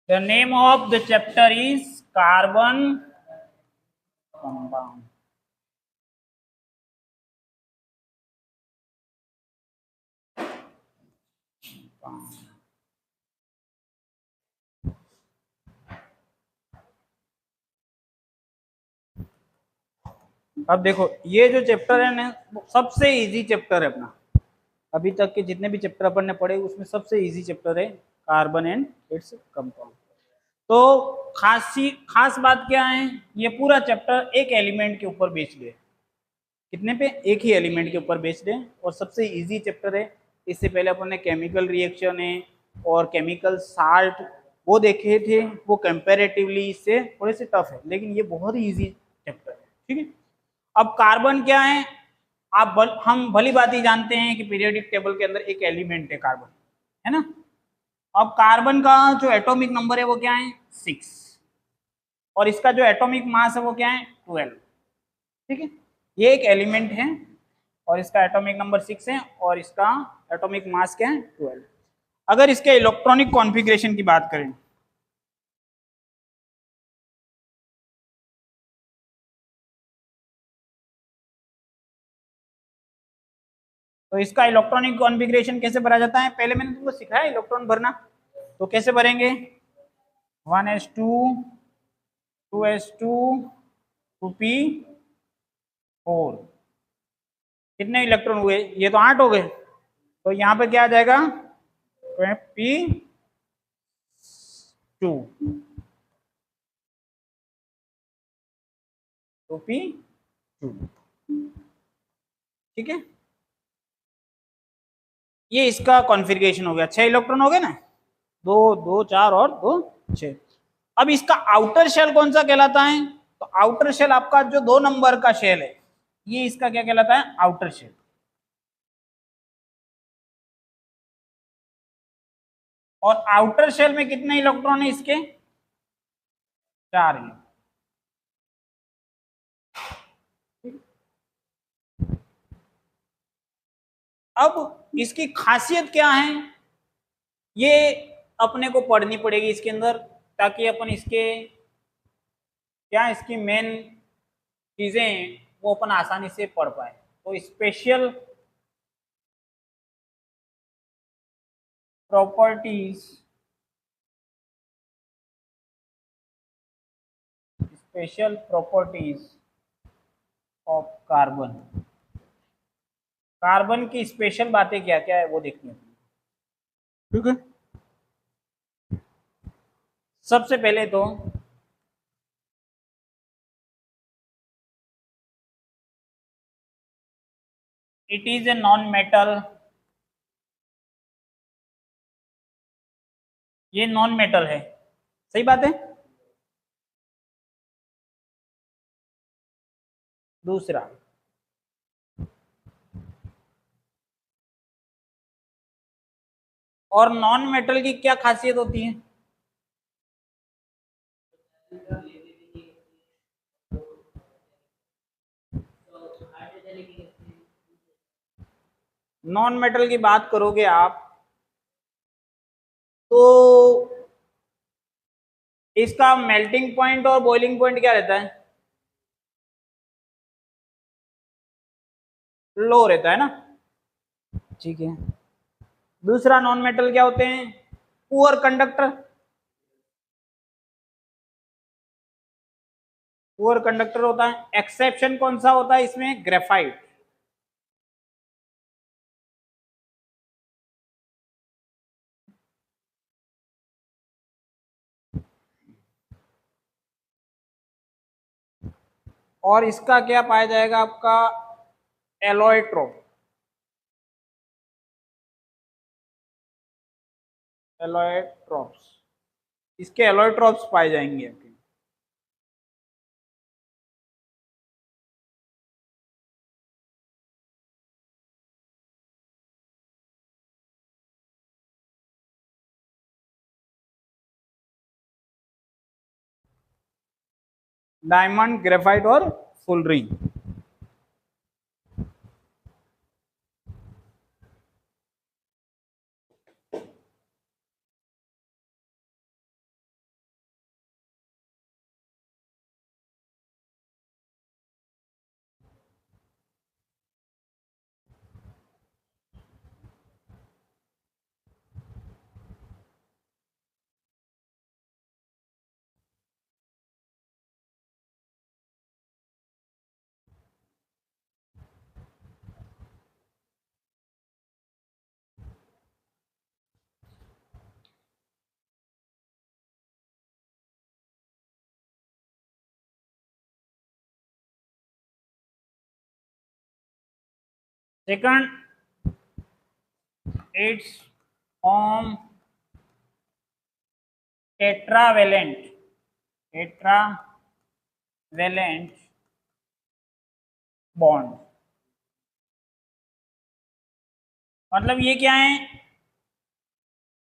The name of the chapter is carbon compound. अब देखो ये जो चैप्टर है ना सबसे इजी चैप्टर है अपना, अभी तक के जितने भी चैप्टर अपन ने पढ़े उसमें सबसे इजी चैप्टर है कार्बन एंड इट्स कंपाउंड। तो खास बात क्या है, ये पूरा चैप्टर एक एलिमेंट के ऊपर बेस्ड है। कितने पे? एक ही एलिमेंट के ऊपर बेस्ड है और सबसे इजी चैप्टर है। इससे पहले अपन ने केमिकल रिएक्शन है और केमिकल साल्ट वो देखे थे, वो कंपैरेटिवली इससे थोड़े से टफ है, लेकिन ये बहुत ही इजी चैप्टर है। ठीक है, अब कार्बन क्या है, हम भली बात ही जानते हैं कि पीरियोडिक टेबल के अंदर एक एलिमेंट है कार्बन, है ना। अब कार्बन का जो एटॉमिक नंबर है वो क्या है? 6, और इसका जो एटॉमिक मास है वो क्या है? 12। ठीक है, ये एक एलिमेंट है और इसका एटॉमिक नंबर 6 है और इसका एटॉमिक मास क्या है? 12। अगर इसके इलेक्ट्रॉनिक कॉन्फ़िगरेशन की बात करें तो इसका इलेक्ट्रॉनिक कॉन्फ़िगरेशन कैसे भरा जाता है? पहले मैंने तुमको सिखाया इलेक्ट्रॉन भरना, तो कैसे भरेंगे? 1s2 2s2 2p4। कितने इलेक्ट्रॉन हुए? ये तो 8 हो गए, तो यहाँ पे क्या आ जाएगा? p2 p2। ठीक है, ये इसका कॉन्फ़िगरेशन हो गया। 6 इलेक्ट्रॉन हो गए ना, 2 2 4 और 2 6। अब इसका आउटर शेल कौन सा कहलाता है? तो आउटर शेल आपका जो 2 नंबर का शेल है ये इसका क्या कहलाता है? Outer shell. और आउटर शेल में कितने इलेक्ट्रॉन है इसके? 4 इलेक्ट्रॉन। अब इसकी खासियत क्या है ये अपने को पढ़नी पड़ेगी इसके अंदर, ताकि अपन इसके क्या इसकी मेन चीजें वो अपन आसानी से पढ़ पाए। तो special properties, special properties of carbon, carbon की स्पेशल बातें क्या क्या है वो देखनी है। ठीक है, सबसे पहले तो it is a non metal, ये नॉन मेटल है, सही बात है। दूसरा, और नॉन मेटल की क्या खासियत होती है? नॉन मेटल की बात करोगे आप तो इसका मेल्टिंग पॉइंट और बॉइलिंग पॉइंट क्या रहता है? लो रहता है ना। ठीक है, दूसरा नॉन मेटल क्या होते हैं? Poor conductor. पुअर कंडक्टर होता है। एक्सेप्शन कौन सा होता है इसमें? ग्रेफाइट। और इसका क्या पाया जाएगा आपका? एलॉयट्रोप। एलॉयट्रोप्स, इसके एलॉयट्रोप्स पाए जाएंगे आपके। डायमंड, ग्रेफाइट और fullerene. Second, it's form tetravalent, tetravalent bond. मतलब ये क्या है,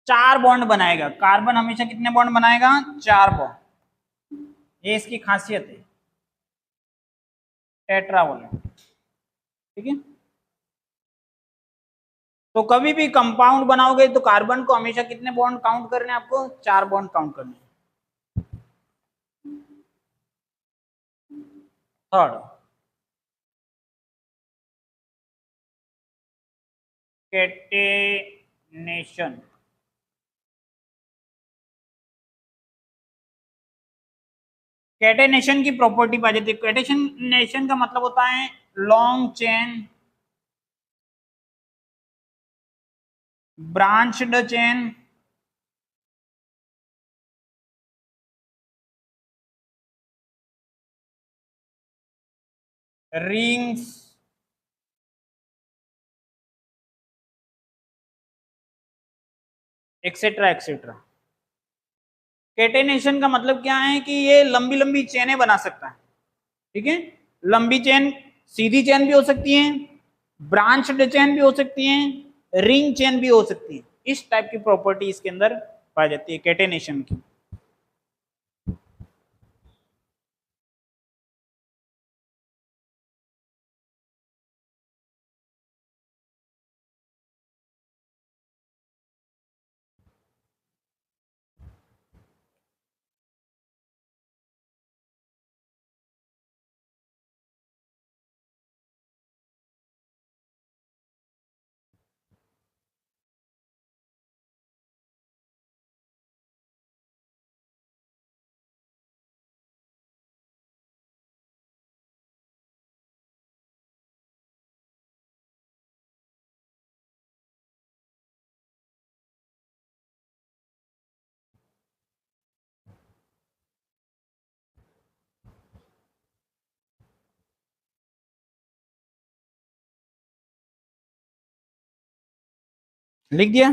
4 बॉन्ड बनाएगा। कार्बन हमेशा कितने बॉन्ड बनाएगा, 4 बॉन्ड। ये इसकी खासियत है टेट्रावेलेंट, ठीक है। तो कभी भी कंपाउंड बनाओगे तो कार्बन को हमेशा कितने बॉन्ड काउंट करने हैं आपको, 4 बॉन्ड काउंट करने हैं। Third, catenation. कैटेनेशन की प्रॉपर्टी पा जाती है। कैटेनेशन का मतलब होता है long chain, branched chain, rings, etcetera etcetera. Catenation का मतलब क्या है कि ये लंबी लंबी चेनें बना सकता है, ठीक है। लंबी चेन, सीधी चेन भी हो सकती है, ब्रांच्ड चेन भी हो सकती है, रिंग चेन भी हो सकती है। इस टाइप की प्रॉपर्टी इसके अंदर पाई जाती है कैटेनेशन की। लिख दिया।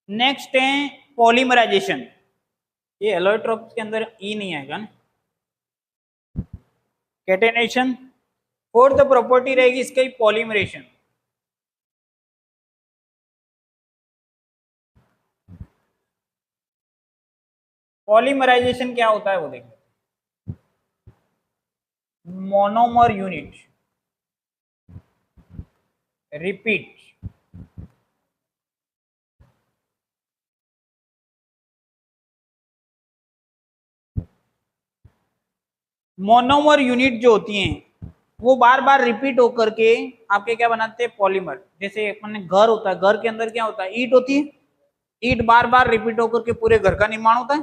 नेक्स्ट है पॉलीमराइजेशन। ये एलोट्रोप्स के अंदर ई नहीं आएगा ना। कैटेनेशन, फोर्थ प्रॉपर्टी रहेगी इसकी पॉलीमरेशन। पॉलीमराइजेशन क्या होता है वो देखिए। Monomer unit repeat, monomer unit जो होती हैं वो बार बार रिपीट होकर के आपके क्या बनाते हैं, पॉलीमर। जैसे अपने घर होता है, घर के अंदर क्या होता है, ईंट होती है। ईंट बार बार रिपीट होकर के पूरे घर का निर्माण होता है।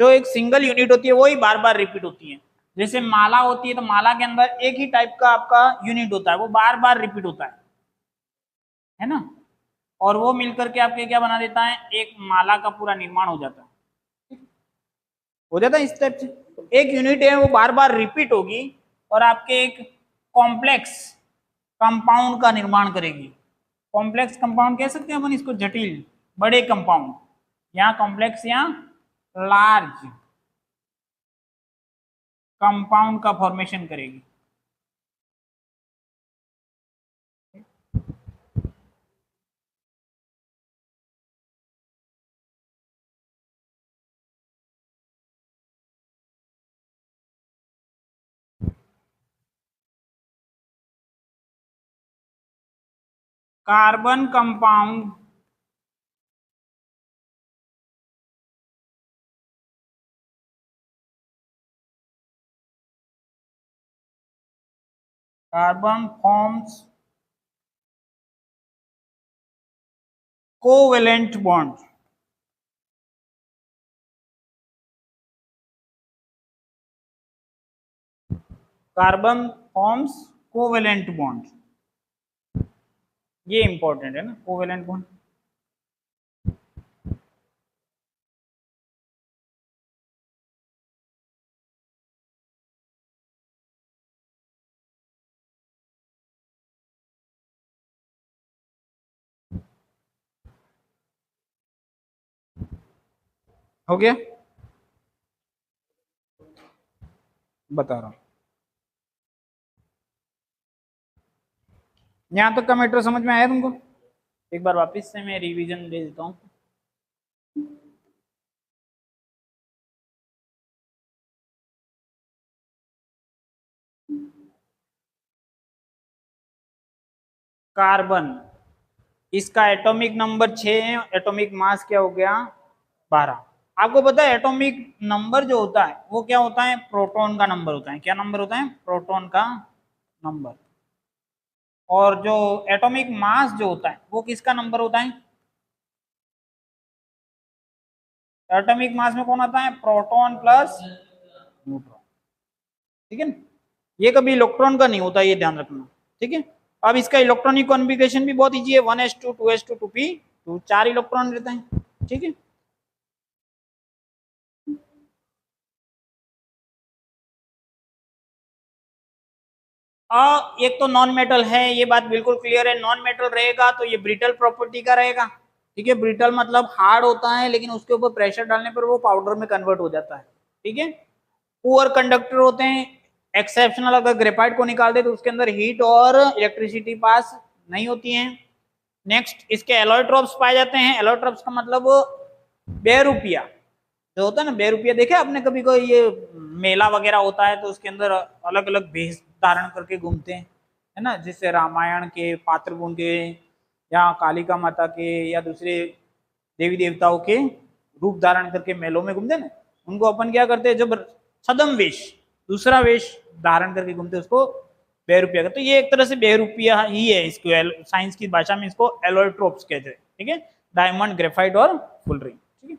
जो एक सिंगल यूनिट होती है वही बार बार रिपीट होती है। जैसे माला होती है तो माला के अंदर एक ही टाइप का आपका यूनिट होता है, वो बार बार रिपीट होता है ना। और वो मिलकर के आपके क्या बना देता है, एक माला का पूरा निर्माण हो जाता है। हो जाता है इस टाइप से। एक यूनिट है वो बार बार रिपीट होगी और आपके एक कॉम्प्लेक्स कंपाउंड का निर्माण करेगी। कॉम्प्लेक्स कंपाउंड कह सकते हैं अपन इसको, जटिल बड़े कंपाउंड। यहाँ कॉम्प्लेक्स, यहाँ लार्ज कंपाउंड का फॉर्मेशन करेगी। Carbon compound carbon forms covalent bond. Carbon forms covalent bond, ये इंपॉर्टेंट है ना, कोवेलेंट बॉन्ड। हो गया, बता रहा हूं। यहां तक का मैटर समझ में आया तुमको? एक बार वापस से मैं रिवीजन दे देता हूं। कार्बन, इसका एटॉमिक नंबर 6 है, एटॉमिक मास क्या हो गया 12। आपको पता है एटॉमिक नंबर जो होता है वो क्या होता है, प्रोटॉन का नंबर होता है। क्या नंबर होता है, प्रोटॉन का नंबर। और जो एटॉमिक मास जो होता है वो किसका नंबर होता है, एटॉमिक मास में कौन आता है, प्रोटॉन प्लस न्यूट्रॉन। ठीक है ना, ये कभी इलेक्ट्रॉन का नहीं होता, ये ध्यान रखना। ठीक है, अब इसका इलेक्ट्रॉनिक कॉन्फ़िगरेशन भी बहुत इजी है, 1s2 2s2 2p2, 4 इलेक्ट्रॉन रहते हैं। ठीक है, एक तो नॉन मेटल है, ये बात बिल्कुल क्लियर है। नॉन मेटल रहेगा तो ये ब्रिटल प्रॉपर्टी का रहेगा। ठीक है, ब्रिटल मतलब हार्ड होता है लेकिन उसके ऊपर प्रेशर डालने पर वो पाउडर में कन्वर्ट हो जाता है। ठीक है, पुअर कंडक्टर होते हैं, एक्सेप्शनल अगर ग्रेफाइट को निकाल दे तो उसके अंदर हीट और इलेक्ट्रिसिटी पास नहीं होती है। नेक्स्ट, इसके एलॉयट्रॉप्स पाए जाते हैं। एलॉयट्रॉप्स का मतलब बेरुपिया जो होता है ना, बेरुपिया देखे आपने कभी, कोई ये मेला वगैरह होता है तो उसके अंदर अलग अलग भेष धारण करके घूमते हैं, है ना, जिससे रामायण के पात्र के या कालिका माता के या दूसरे देवी देवताओं के रूप धारण करके मेलों में घूमते हैं ना, उनको अपन क्या करते हैं, जब छदम वेश, दूसरा वेश धारण करके घूमते हैं, उसको बेरुपिया का। तो ये एक तरह से बेरुपिया ही है, इसको साइंस की भाषा में इसको एलोट्रोप्स कहते हैं। ठीक है, डायमंड, ग्रेफाइट और फुलरिंग। ठीक है,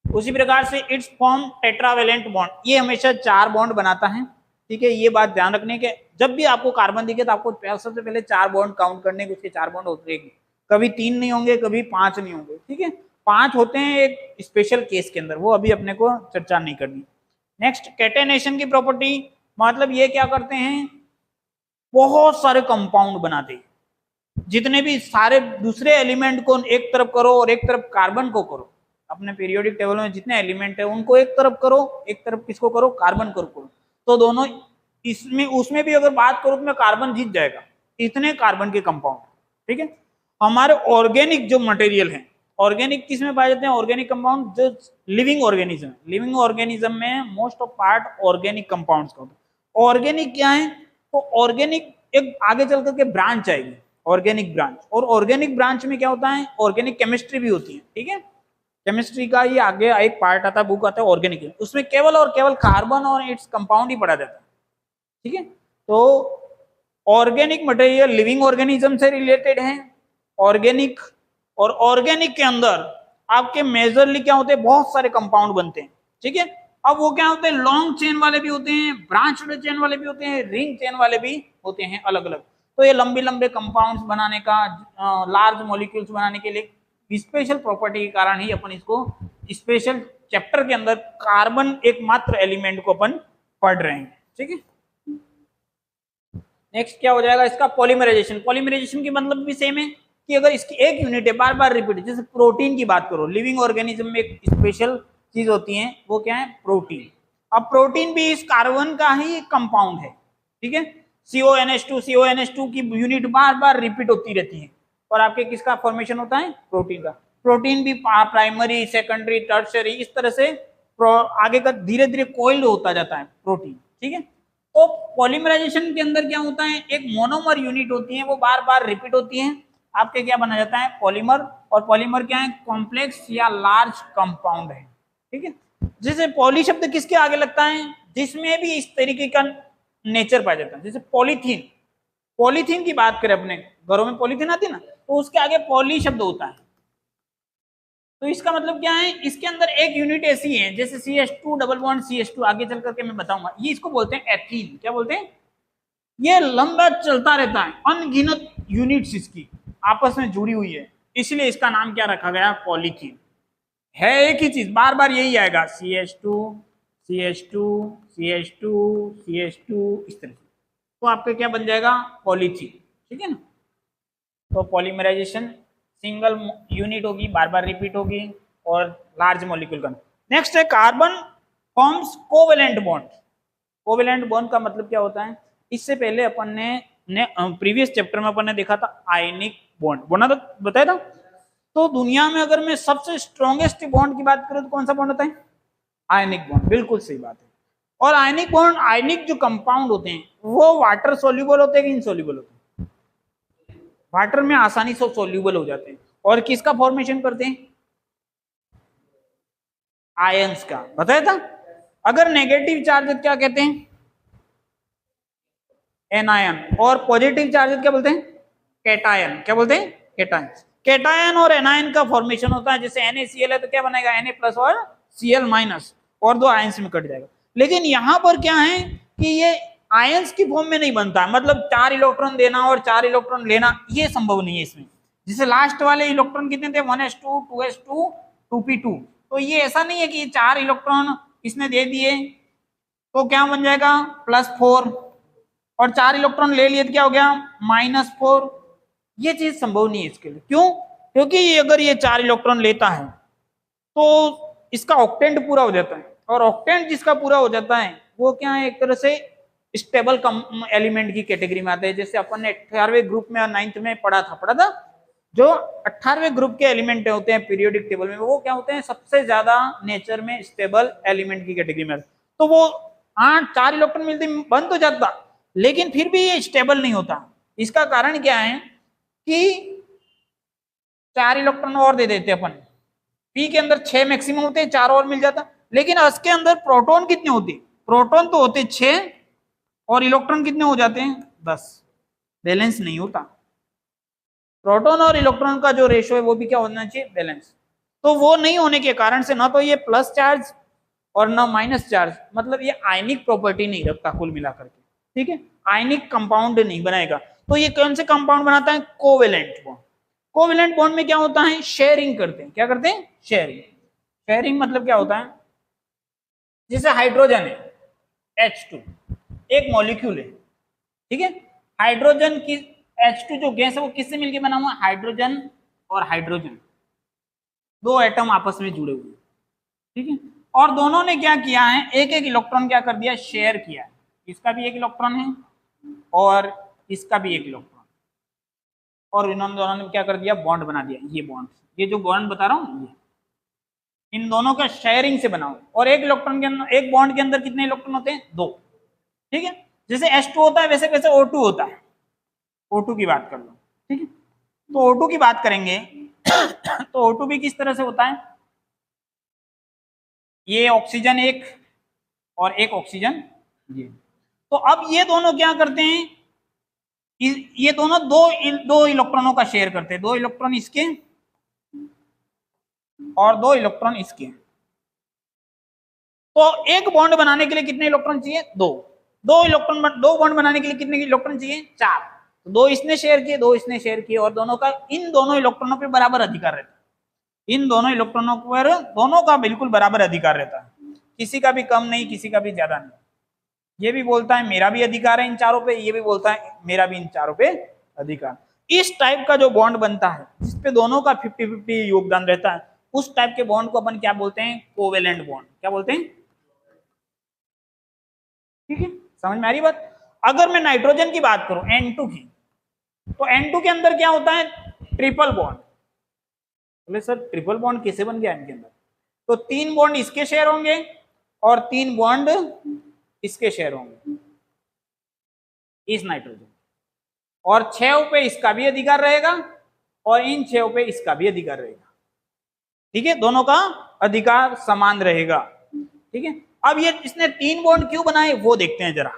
उसी प्रकार से इट्स फॉर्म टेट्रावेलेंट बॉन्ड, ये हमेशा 4 बॉन्ड बनाता है। ठीक है, ये बात ध्यान रखने के, जब भी आपको कार्बन दिखे तो आपको सबसे पहले 4 बॉन्ड काउंट करने के, उसके 4 बॉन्ड होते हैं, कभी 3 नहीं होंगे, कभी 5 नहीं होंगे। ठीक है, 5 होते हैं एक स्पेशल केस के अंदर, वो अभी अपने को चर्चा नहीं करनी। नेक्स्ट, कैटेनेशन की प्रॉपर्टी, मतलब ये क्या करते हैं, बहुत सारे कंपाउंड बनाते हैं। जितने भी सारे दूसरे एलिमेंट को एक तरफ करो और एक तरफ कार्बन को करो, अपने पीरियोडिक टेबल में जितने एलिमेंट है उनको एक तरफ करो, एक तरफ किसको करो, कार्बन को करो, तो दोनों इसमें उसमें भी अगर बात करो तो में कार्बन जीत जाएगा, इतने कार्बन के कंपाउंड। ठीक है, हमारे ऑर्गेनिक जो मटेरियल है, ऑर्गेनिक किस में पाए जाते हैं, ऑर्गेनिक कंपाउंड जो लिविंग ऑर्गेनिज्म, लिविंग ऑर्गेनिज्म में most of part organic compounds का होता है। ऑर्गेनिक क्या है, तो ऑर्गेनिक एक आगे चल करके ब्रांच आएगी, ऑर्गेनिक ब्रांच, और ऑर्गेनिक ब्रांच में क्या होता है, ऑर्गेनिक केमिस्ट्री भी होती है। ठीक है, केमिस्ट्री का ये आगे एक पार्ट आता है, बुक आता है ऑर्गेनिक, उसमें केवल और केवल कार्बन और इट्स कंपाउंड ही पढ़ा जाता है। ठीक है, तो ऑर्गेनिक मटेरियल लिविंग ऑर्गेनिज्म से रिलेटेड है, ऑर्गेनिक, और ऑर्गेनिक के अंदर आपके मेजरली क्या होते हैं, बहुत सारे कंपाउंड बनते हैं। ठीक है, अब वो क्या होते हैं, लॉन्ग चेन वाले भी होते हैं, ब्रांच चेन वाले भी होते हैं, रिंग चेन वाले भी होते हैं, अलग अलग। तो ये लंबे लंबे कंपाउंड्स बनाने का, लार्ज मॉलिक्यूल्स बनाने के लिए स्पेशल प्रॉपर्टी के कारण ही अपन इसको स्पेशल चैप्टर के अंदर कार्बन एकमात्र एलिमेंट को अपन पढ़ रहे हैं। ठीक है, नेक्स्ट क्या हो जाएगा इसका, पॉलीमराइजेशन। पॉलीमराइजेशन की मतलब भी सेम है कि अगर इसकी एक यूनिट है बार बार रिपीट, जैसे प्रोटीन की बात करो, लिविंग ऑर्गेनिज्म में एक स्पेशल चीज होती है, वो क्या है, प्रोटीन। अब प्रोटीन भी इस कार्बन का ही एक कंपाउंड है। ठीक है, CONH2 की यूनिट बार बार रिपीट होती रहती है, और आपके किसका फॉर्मेशन होता है, प्रोटीन का। प्रोटीन भी प्राइमरी, सेकेंडरी, टर्शियरी, इस तरह से आगे का धीरे धीरे कोइल्ड होता जाता है प्रोटीन। ठीक है, तो पॉलीमराइजेशन के अंदर क्या होता है, एक मोनोमर यूनिट होती है, वो बार बार रिपीट होती है, आपके क्या बना जाता है, पॉलीमर। और पॉलीमर क्या है, कॉम्प्लेक्स या लार्ज कंपाउंड है। ठीक है, जैसे पॉली शब्द किसके आगे लगता है, जिसमें भी इस तरीके का नेचर पाया जाता है, जैसे पॉलीथीन, पॉलीथीन की बात करें, अपने घरों में पॉलीथीन आती है ना, तो उसके आगे पॉली शब्द होता है। तो इसका मतलब क्या है, इसके अंदर एक यूनिट ऐसी है, जैसे CH2 डबल बॉन्ड CH2, आगे चल करके मैं बताऊंगा, ये इसको बोलते हैं एथीन। क्या बोलते हैं, ये लंबा चलता रहता है, अनगिनत यूनिट्स इसकी आपस में जुड़ी हुई है, इसलिए इसका नाम क्या रखा गया, पॉलीथीन। है एक ही चीज, बार बार यही आएगा, CH2 CH2 CH2 CH2, इस तरह से, तो आपका क्या बन जाएगा, पॉलीथीन। ठीक है ना, तो पॉलीमराइजेशन सिंगल यूनिट होगी, बार बार रिपीट होगी, और लार्ज मॉलिक्यूल का। नेक्स्ट है carbon forms covalent bond. Covalent bond का मतलब क्या होता है? इससे पहले अपन ने प्रीवियस चैप्टर में अपन ने देखा था आयनिक बॉन्ड, बोला था, बताया था। तो दुनिया में अगर मैं सबसे स्ट्रॉन्गेस्ट बॉन्ड की बात करूं तो कौन सा बॉन्ड होता है? आयनिक बॉन्ड, बिल्कुल सही बात है। और आयनिक बॉन्ड, आयनिक जो कंपाउंड होते हैं वो वाटर सोल्यूबल होते हैं कि इनसोल्यूबल होते हैं? वाटर में आसानी से सोल्यूबल हो जाते हैं। और किसका फॉर्मेशन करते हैं? आयंस का, बताया था। अगर नेगेटिव चार्ज क्या कहते हैं? एनायन। और पॉजिटिव चार्ज क्या बोलते हैं? कैटायन। क्या बोलते हैं? कैटायन। कैटायन और एनायन का फॉर्मेशन होता है, जैसे NaCl है तो क्या बनेगा? Na+ और Cl-, और दो आयंस में कट जाएगा। लेकिन यहां पर क्या है कि ये आयंस की फॉर्म में नहीं बनता, मतलब 4 इलेक्ट्रॉन देना और 4 इलेक्ट्रॉन लेना ये संभव नहीं है इसमें। जैसे लास्ट वाले इलेक्ट्रॉन कितने थे? 1s2 2s2 2p2। तो ये ऐसा नहीं है कि 4 इलेक्ट्रॉन इसने दे दिए तो क्या बन जाएगा? +4, और 4 इलेक्ट्रॉन ले लिए तो क्या हो गया? -4। ये चीज संभव नहीं है इसके लिए। क्यों? क्योंकि अगर ये 4 इलेक्ट्रॉन लेता है तो इसका ऑक्टेंट पूरा हो जाता है, और ऑक्टेंट जिसका पूरा हो जाता है वो क्या है? एक तरह से स्टेबल एलिमेंट की कैटेगरी में आता है। जैसे अपन ने 18वें ग्रुप में और 9th में पढ़ा था जो 18वें ग्रुप के एलिमेंट होते हैं पीरियोडिक टेबल में, वो क्या होते हैं? सबसे ज्यादा नेचर में स्टेबल एलिमेंट की कैटेगरी में। तो वो 4 इलेक्ट्रॉन मिलते बन तो जाता, लेकिन फिर भी ये स्टेबल नहीं होता। इसका कारण क्या है कि 4 इलेक्ट्रॉन और दे देते अपन। पी के अंदर 6 मैक्सिमम होते हैं, 4 और मिल जाता। लेकिन इसके अंदर प्रोटॉन कितने होते? प्रोटॉन तो होते 6 और इलेक्ट्रॉन कितने हो जाते हैं? 10। बैलेंस नहीं होता। प्रोटॉन और इलेक्ट्रॉन का जो रेशियो है वो भी क्या होना चाहिए? बैलेंस। तो वो नहीं होने के कारण से ना तो ये प्लस चार्ज और ना माइनस चार्ज, मतलब ये आयनिक प्रॉपर्टी नहीं रखता कुल मिलाकर के। ठीक है, आयनिक कंपाउंड नहीं बनाएगा। तो ये कौन से कंपाउंड बनाता है? Covalent bond. कोवेलेंट बॉन्ड में क्या होता है? शेयरिंग करते हैं। क्या करते हैं? शेयरिंग। शेयरिंग मतलब क्या होता है? जैसे हाइड्रोजन है H2, एक मॉलिक्यूल है, ठीक है। हाइड्रोजन की H2 जो गैस है वो किससे मिलकर बना हुआ? हाइड्रोजन और हाइड्रोजन, दो एटम आपस में जुड़े हुए, ठीक है। और दोनों ने क्या किया है? एक एक इलेक्ट्रॉन क्या कर दिया? शेयर किया है। इसका भी एक इलेक्ट्रॉन है और इसका भी एक इलेक्ट्रॉन, और इन्होंने दोनों ने क्या कर दिया? बॉन्ड बना दिया। ये बॉन्ड, ये जो बॉन्ड बता रहा हूँ, ये इन दोनों का शेयरिंग से बना हुआ। और एक इलेक्ट्रॉन के अंदर, एक बॉन्ड के अंदर कितने इलेक्ट्रॉन होते हैं? 2, ठीक है। जैसे H2 होता है वैसे वैसे O2 होता है। O2 की बात कर लो, ठीक है। तो O2 की बात करेंगे तो O2 भी किस तरह से होता है? ये ऑक्सीजन एक और एक ऑक्सीजन ये। तो अब ये दोनों क्या करते हैं? ये दोनों दो इलेक्ट्रॉनों का शेयर करते हैं। 2 इलेक्ट्रॉन इसके और 2 इलेक्ट्रॉन इसके। तो एक बॉन्ड बनाने के लिए कितने इलेक्ट्रॉन चाहिए? 2। 2 बॉन्ड बनाने के लिए कितने इलेक्ट्रॉन चाहिए? 4। तो 2 इसने शेयर किए, 2 इसने शेयर किए, और दोनों का, इन दोनों इलेक्ट्रॉनों पे बराबर अधिकार रहता है। इन दोनों इलेक्ट्रॉनों पर दोनों का बिल्कुल बराबर अधिकार रहता है, किसी का भी कम नहीं, किसी का भी ज्यादा नहीं। ये भी बोलता है मेरा भी अधिकार है इन चारों पे, ये भी बोलता है मेरा भी इन चारों पे अधिकार। इस टाइप का जो बॉन्ड बनता है जिसपे दोनों का 50-50 योगदान रहता है, उस टाइप के बॉन्ड को अपन क्या बोलते हैं? Covalent bond. क्या बोलते हैं? ठीक है, समझ में आ रही बात? अगर मैं नाइट्रोजन की बात करूं, N2 की, तो N2 के अंदर क्या होता है? Triple bond. बोले सर ट्रिपल बॉन्ड कैसे बन गया इनके अंदर? तो 3 बॉन्ड इसके शेयर होंगे और 3 बॉन्ड इसके शेयर होंगे इस नाइट्रोजन, और 6 पे इसका भी अधिकार रहेगा और इन 6 पे इसका भी अधिकार रहेगा। ठीक है, दोनों का अधिकार समान रहेगा। ठीक है, अब ये इसने 3 बॉन्ड क्यों बनाए वो देखते हैं जरा।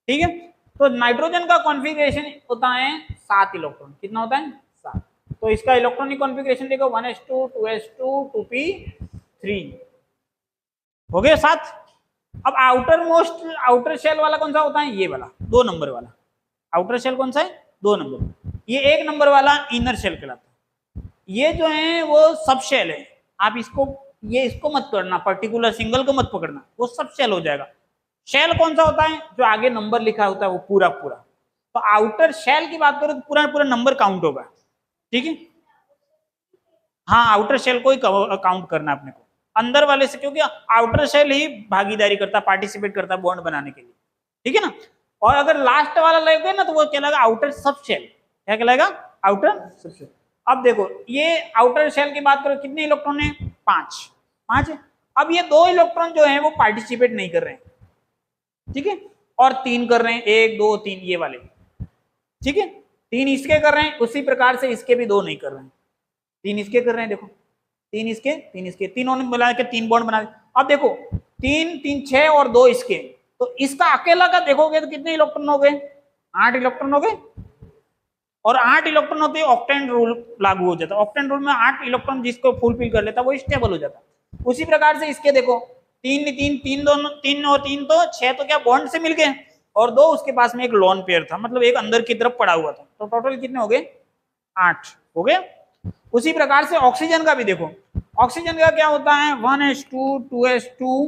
ठीक है, तो नाइट्रोजन का कॉन्फ़िगरेशन होता है 7 इलेक्ट्रॉन। कितना होता है? 7। तो इसका इलेक्ट्रॉनिक कॉन्फ़िगरेशन देखो 1s2 2s2 2p3 हो गए 7। अब आउटर शेल वाला कौन सा होता है? ये वाला 2 नंबर वाला आउटर शेल कौन सा है? 2 नंबर। ये 1 नंबर वाला इनर शेल कहलाता है। ये जो है वो सब शेल है। आप इसको मत करना, पर्टिकुलर सिंगल को मत पकड़ना, वो सब शेल हो जाएगा। शेल कौन सा होता है? जो आगे नंबर लिखा होता है वो पूरा पूरा। तो आउटर शेल की बात करो तो पूरा पूरा नंबर काउंट होगा। ठीक है, हाँ आउटर शेल को ही काउंट करना अपने को। अंदर वाले से, क्योंकि आउटर शेल ही भागीदारी करता, पार्टिसिपेट करता बॉन्ड बनाने के लिए, ठीक है ना। और अगर लास्ट वाला लगेगा ना तो वो कहलाएगा आउटर सब शेल। क्या कहलाएगा? आउटर सब शेल। अब देखो ये आउटर शेल की बात करो, कितने इलेक्ट्रॉन है? 5 5 है। अब ये 2 इलेक्ट्रॉन जो है वो पार्टिसिपेट नहीं कर रहे हैं, ठीक है, और 3 कर रहे हैं, 1 2 3 ये वाले, ठीक है, 3 इसके कर रहे हैं, उसी प्रकार से इसके भी 2 नहीं कर रहे हैं, 3 इसके कर रहे हैं, देखो 3 इसके 3 इसके, तीनों ने मिला के 3 बॉन्ड बना। अब देखो 3 3 6 और 2 इसके, तो इसका अकेला का देखोगे तो कितने इलेक्ट्रॉन हो गए? 8 इलेक्ट्रॉन हो गए। और 8 इलेक्ट्रॉन होते ही ऑक्टेन रूल लागू हो जाता है। ऑक्टेन रूल में 8 इलेक्ट्रॉन जिसको फुलफिल कर लेता है वो स्टेबल हो जाता है। उसी प्रकार से इसके देखो 3 3 3 दोनों 3 और 3 तो 6 तो क्या बॉन्ड से मिल गए, और 2 उसके पास में एक लोन पेयर था, मतलब एक अंदर की तरफ पड़ा हुआ था, तो टोटल कितने हो गए? 8 हो गए। उसी प्रकार से ऑक्सीजन का भी देखो, ऑक्सीजन का क्या होता है? 1s2 2s2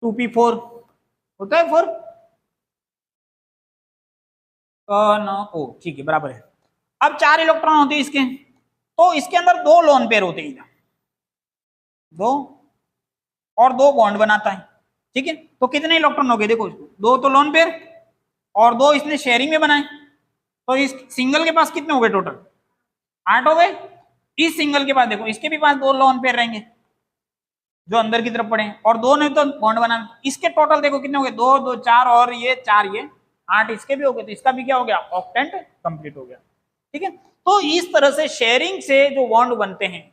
2p4 होता है 4 ओ, ठीक है, बराबर है। अब 4 इलेक्ट्रॉन होते हैं इसके, तो इसके अंदर 2 लोन पेयर होते हैं, 2 और 2 बॉन्ड बनाता है, ठीक है। तो कितने इलेक्ट्रॉन हो गए? देखो 2 तो लोन पेयर और 2 इसने शेयरिंग में बनाए, तो इस सिंगल के पास कितने हो गए? टोटल 8 हो गए। इस सिंगल के पास देखो इसके भी पास 2 लोन पेयर रहेंगे जो अंदर की तरफ पड़े, और 2 ने तो बॉन्ड बना। इसके टोटल देखो कितने हो गए? 2 2 4 और ये 4, ये 8 इसके भी हो गए, तो इसका भी क्या हो गया? ऑक्टेंट कंप्लीट हो गया, ठीक है। तो इस तरह से शेयरिंग से जो बॉन्ड बनते हैं,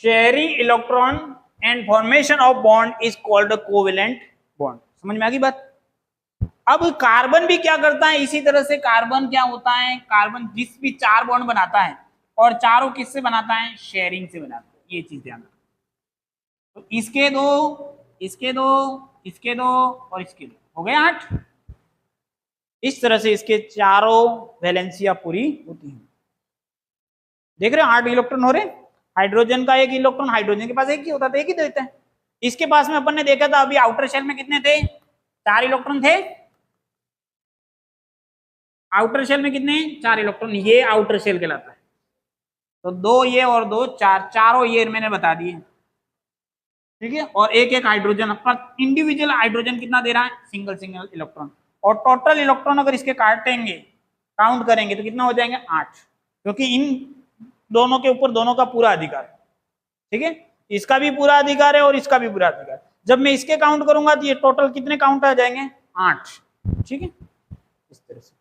sharing electron and formation of bond is called covalent bond. समझ में आ गई बात? अब कार्बन भी क्या करता है इसी तरह से? कार्बन क्या होता है? कार्बन जिस भी 4 बॉन्ड बनाता है, और चारों किससे बनाता है? शेयरिंग से बनाता है। ये चीज ध्यान रखो। तो इसके 2 इसके 2 इसके 2 और इसके 2 हो गए 8। इस तरह से इसके चारों वैलेंसिया पूरी होती है। देख रहे हो 8 इलेक्ट्रॉन हो रहे। हाइड्रोजन का 1 इलेक्ट्रॉन, हाइड्रोजन के पास एक ही होता था, एक ही देता है। इसके पास में अपन ने देखा था अभी आउटर शेल में कितने थे? 4 इलेक्ट्रॉन थे। आउटर शेल में कितने? 4 इलेक्ट्रॉन। ये आउटर शेल कहलाता है। तो 2 ये और 2 4, चारों ये मैंने बता दिए, ठीक है। और एक एक हाइड्रोजन, इंडिविजुअल हाइड्रोजन कितना दे रहा है? Single single electron. और टोटल इलेक्ट्रॉन अगर इसके काटेंगे, काउंट करेंगे तो कितना हो जाएंगे? 8, क्योंकि इन दोनों के ऊपर दोनों का पूरा अधिकार है, ठीक है। इसका भी पूरा अधिकार है और इसका भी पूरा अधिकार। जब मैं इसके काउंट करूंगा तो ये टोटल कितने काउंट आ जाएंगे? 8, ठीक है, इस तरह से।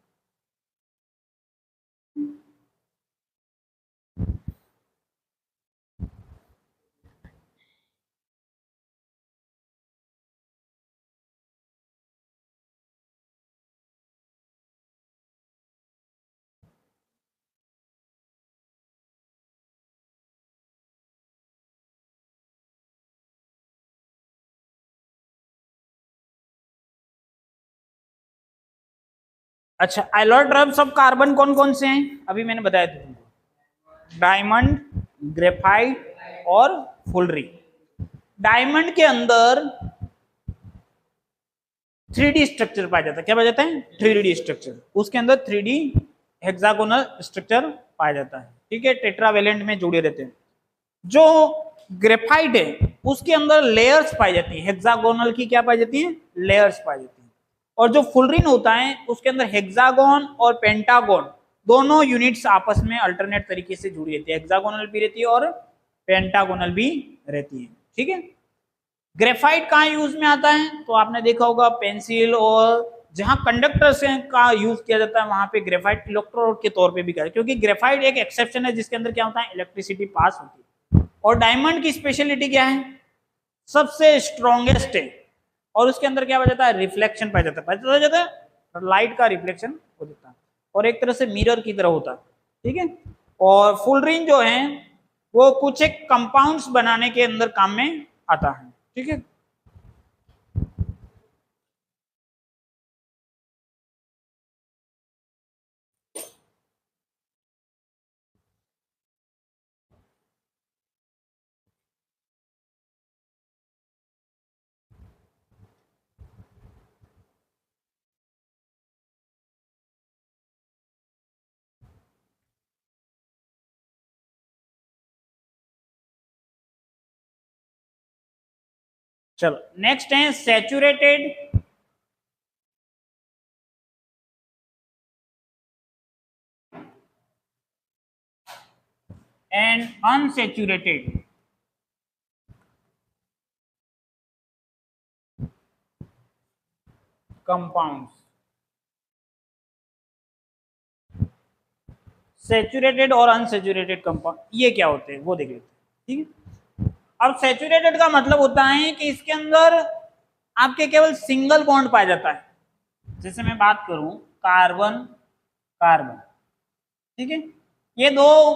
अच्छा, एलोट्रॉप्स ऑफ कार्बन कौन कौन से हैं? अभी मैंने बताया था तुमको, डायमंड, ग्रेफाइट और फुलरी। डायमंड के अंदर 3D स्ट्रक्चर पाया जाता है। क्या पाया जाता है? 3D structure. उसके अंदर 3D हेक्सागोनल स्ट्रक्चर पाया जाता है, ठीक है, टेट्रावेलेंट में जुड़े रहते हैं। जो ग्रेफाइट है उसके अंदर लेयर्स पाई जाती है, हेक्सागोनल की क्या पाई जाती है? लेयर्स पाई जाती है। और जो फुलरिन होता है उसके अंदर हेक्सागोन और पेंटागोन दोनों यूनिट्स आपस में अल्टरनेट तरीके से जुड़ी रहती है, हेक्सागोनल भी रहती है और पेंटागोनल भी रहती है, ठीक है। ग्रेफाइट कहाँ यूज में आता है? तो आपने देखा होगा पेंसिल और जहां कंडक्टर्स का यूज किया जाता है वहां पे ग्रेफाइट इलेक्ट्रोड के तौर पे भी किया, क्योंकि ग्रेफाइट एक एक्सेप्शन है जिसके अंदर क्या होता है? इलेक्ट्रिसिटी पास होती है। और डायमंड की स्पेशलिटी क्या है? सबसे स्ट्रॉन्गेस्ट है, और उसके अंदर क्या पाया जाता है? रिफ्लेक्शन पाया जाता है, पता जाता है लाइट का रिफ्लेक्शन हो जाता है, और एक तरह से मिरर की तरह होता है, ठीक है। और फुलरिन जो है वो कुछ एक कंपाउंड्स बनाने के अंदर काम में आता है, ठीक है। चलो नेक्स्ट है saturated and unsaturated compounds. Saturated और अनसैचुरेटेड कंपाउंड ये क्या होते हैं वो देख लेते हैं, ठीक है। अब सैचुरेटेड का मतलब होता है कि इसके अंदर आपके केवल सिंगल बॉन्ड पाया जाता है। जैसे मैं बात करूं कार्बन कार्बन, ठीक है, ये दो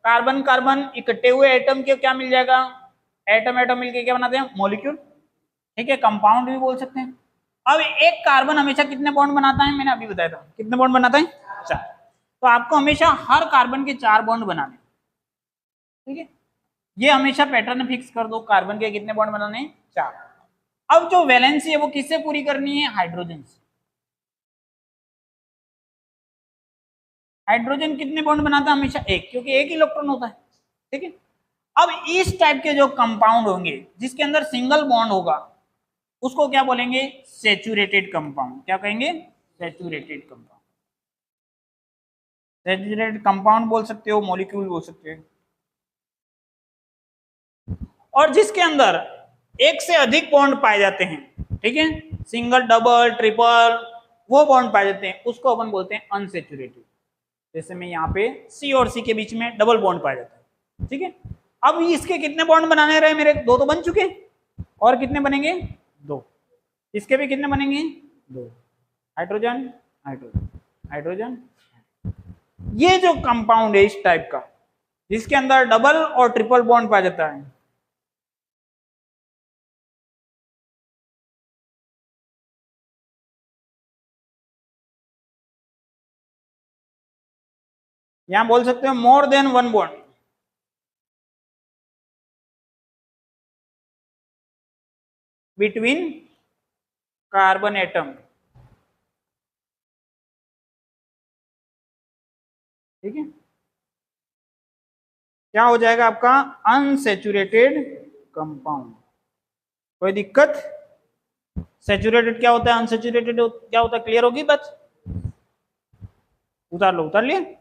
कार्बन कार्बन इकट्ठे हुए एटम के क्या मिल जाएगा, एटम एटम मिलके क्या बनाते हैं, मॉलिक्यूल, ठीक है, कंपाउंड भी बोल सकते हैं। अब एक कार्बन हमेशा कितने बॉन्ड बनाता है, मैंने अभी बताया था कितने बॉन्ड बनाता है, 4। तो आपको हमेशा हर कार्बन के 4 बॉन्ड बनाने, ठीक है, ये हमेशा पैटर्न फिक्स कर दो, कार्बन के कितने बॉन्ड बनाने हैं, 4। अब जो वैलेंसी है वो किससे पूरी करनी है, हाइड्रोजन से। हाइड्रोजन कितने बॉन्ड बनाता है, हमेशा एक, क्योंकि एक इलेक्ट्रॉन होता है, ठीक है। अब इस टाइप के जो कंपाउंड होंगे जिसके अंदर सिंगल बॉन्ड होगा उसको क्या बोलेंगे, सैचुरेटेड कंपाउंड। क्या कहेंगे, सैचुरेटेड कंपाउंड। सैचुरेटेड कंपाउंड बोल सकते हो, मॉलिक्यूल बोल सकते हो। और जिसके अंदर एक से अधिक बॉन्ड पाए जाते हैं, ठीक है, सिंगल डबल ट्रिपल वो बॉन्ड पाए जाते हैं, उसको अपन बोलते हैं अनसैचुरेटेड। जैसे मैं यहाँ पे सी और सी के बीच में डबल बॉन्ड पाया जाता है, ठीक है। अब इसके कितने बॉन्ड बनाने रहे मेरे, 2 तो बन चुके, और कितने बनेंगे, 2। इसके भी कितने बनेंगे, 2। Hydrogen hydrogen hydrogen. ये जो कंपाउंड है इस टाइप का जिसके अंदर डबल और ट्रिपल बॉन्ड पाया जाता है, यहां बोल सकते हो more than 1 bond, between carbon atom, ठीक है। क्या हो जाएगा आपका, अनसैचुरेटेड कंपाउंड। कोई दिक्कत, सैचुरेटेड क्या होता है, अनसैचुरेटेड क्या होता है, क्लियर होगी बात, उतार लो, उतार लिए।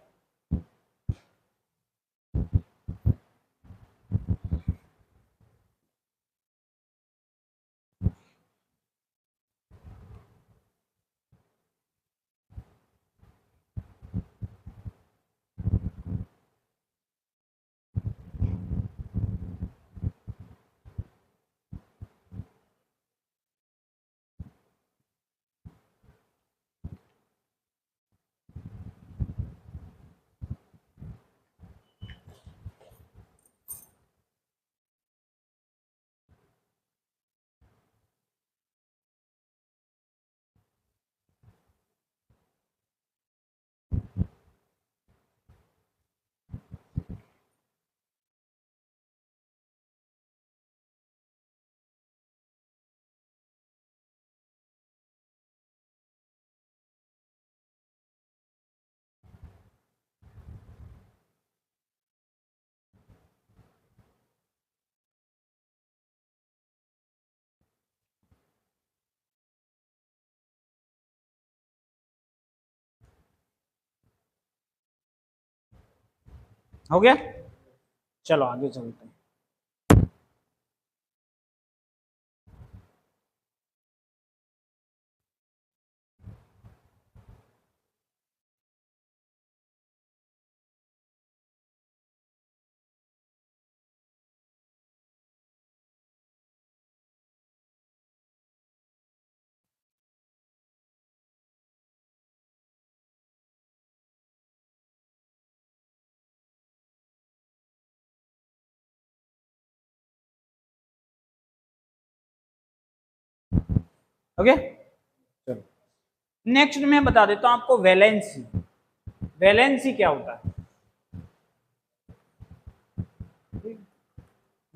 हो गया, चलो आगे चलते हैं। ओके, चलो नेक्स्ट मैं बता देता हूं आपको वैलेंसी। वैलेंसी क्या होता है,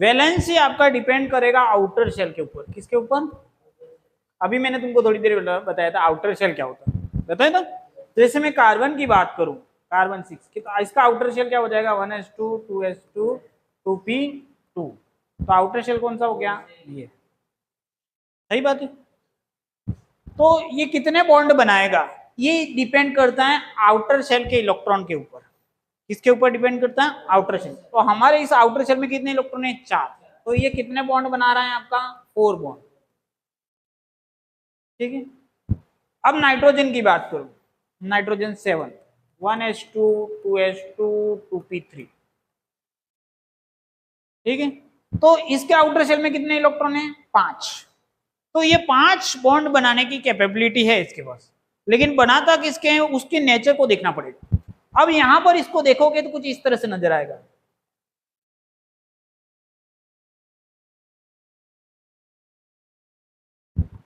वैलेंसी आपका डिपेंड करेगा आउटर शेल के ऊपर, किसके ऊपर, अभी मैंने तुमको थोड़ी देर बताया था आउटर शेल क्या होता है, बताया था। जैसे मैं कार्बन की बात करूं, कार्बन 6 तो इसका आउटर शेल क्या हो जाएगा, 1s2 2s2 2p2। तो आउटर शेल कौन सा हो गया, ये। सही बात है। तो ये कितने बॉन्ड बनाएगा, ये डिपेंड करता है आउटर शेल के इलेक्ट्रॉन के ऊपर। किसके ऊपर डिपेंड करता है, आउटर शेल। तो हमारे इस आउटर शेल में कितने इलेक्ट्रॉन है, 4। तो ये कितने बॉन्ड बना रहा है आपका, 4 बॉन्ड। ठीक है। अब नाइट्रोजन की बात करूं, नाइट्रोजन 7, 1s2 2s2 2p3। ठीक है। तो इसके आउटर शेल में कितने इलेक्ट्रॉन है, 5। तो ये 5 बॉन्ड बनाने की कैपेबिलिटी है इसके पास, लेकिन बनाता किसके हैं, उसके नेचर को देखना पड़ेगा। अब यहां पर इसको देखोगे तो कुछ इस तरह से नजर आएगा।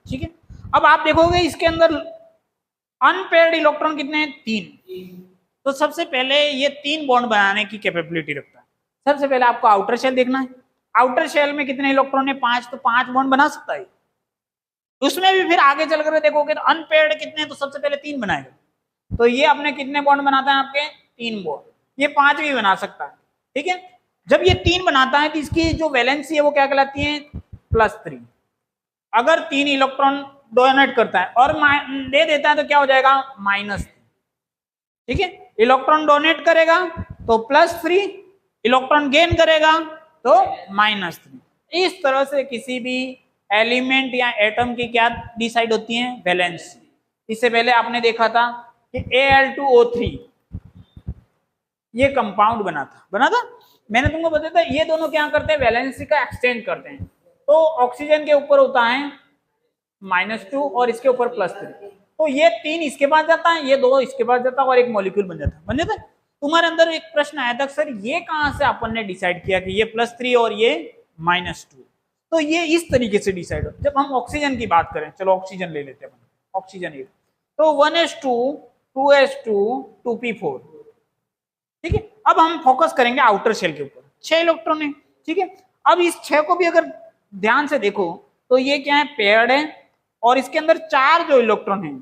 ठीक है। अब आप देखोगे इसके अंदर अनपेयर्ड इलेक्ट्रॉन कितने हैं, 3। तो सबसे पहले ये 3 बॉन्ड बनाने की कैपेबिलिटी रखता है। सबसे पहले आपको आउटर शेल देखना है, आउटर शेल में कितने इलेक्ट्रॉन है, 5। तो 5 बॉन्ड बना सकता है। उसमें भी फिर आगे चलकर देखोगे तो अनपेयर्ड कितने हैं, तो सबसे पहले 3 बनाएगा। तो ये अपने कितने बॉन्ड बनाता है, आपके 3 बॉन्ड। ये 5 भी बना सकता है। ठीक है। जब ये 3 बनाता है तो इसकी जो वैलेंसी है वो क्या कहलाती है, +3। अगर 3 इलेक्ट्रॉन डोनेट करता है और दे देता है तो क्या हो जाएगा, -3। ठीक है। इलेक्ट्रॉन डोनेट करेगा तो +3, इलेक्ट्रॉन गेन करेगा तो -3। इस तरह से किसी भी एलिमेंट या एटम की क्या डिसाइड होती है, वैलेंसी। इससे पहले आपने देखा था कि Al2O3 ये कंपाउंड बना था। मैंने तुमको बताया था ये दोनों क्या करते हैं, वैलेंसी का एक्सचेंज करते हैं। तो ऑक्सीजन के ऊपर होता है -2 और इसके ऊपर +3। तो ये 3 इसके पास जाता है, ये 2 इसके पास जाता है और एक मॉलिक्यूल बन जाता है। तुम्हारे अंदर एक प्रश्न आया था, सर ये कहां से अपन ने डिसाइड किया कि ये +3 और ये -2। तो ये इस तरीके से डिसाइड हो, जब हम ऑक्सीजन की बात करें, चलो ऑक्सीजन ले लेते हैं, ऑक्सीजन ये तो 1s2 2s2 2p4। ठीक है। अब हम फोकस करेंगे आउटर शेल के ऊपर, 6 इलेक्ट्रॉन है। ठीक है। अब इस 6 को भी अगर ध्यान से देखो तो ये क्या है, पेयर्ड है। और इसके अंदर 4 जो इलेक्ट्रॉन है,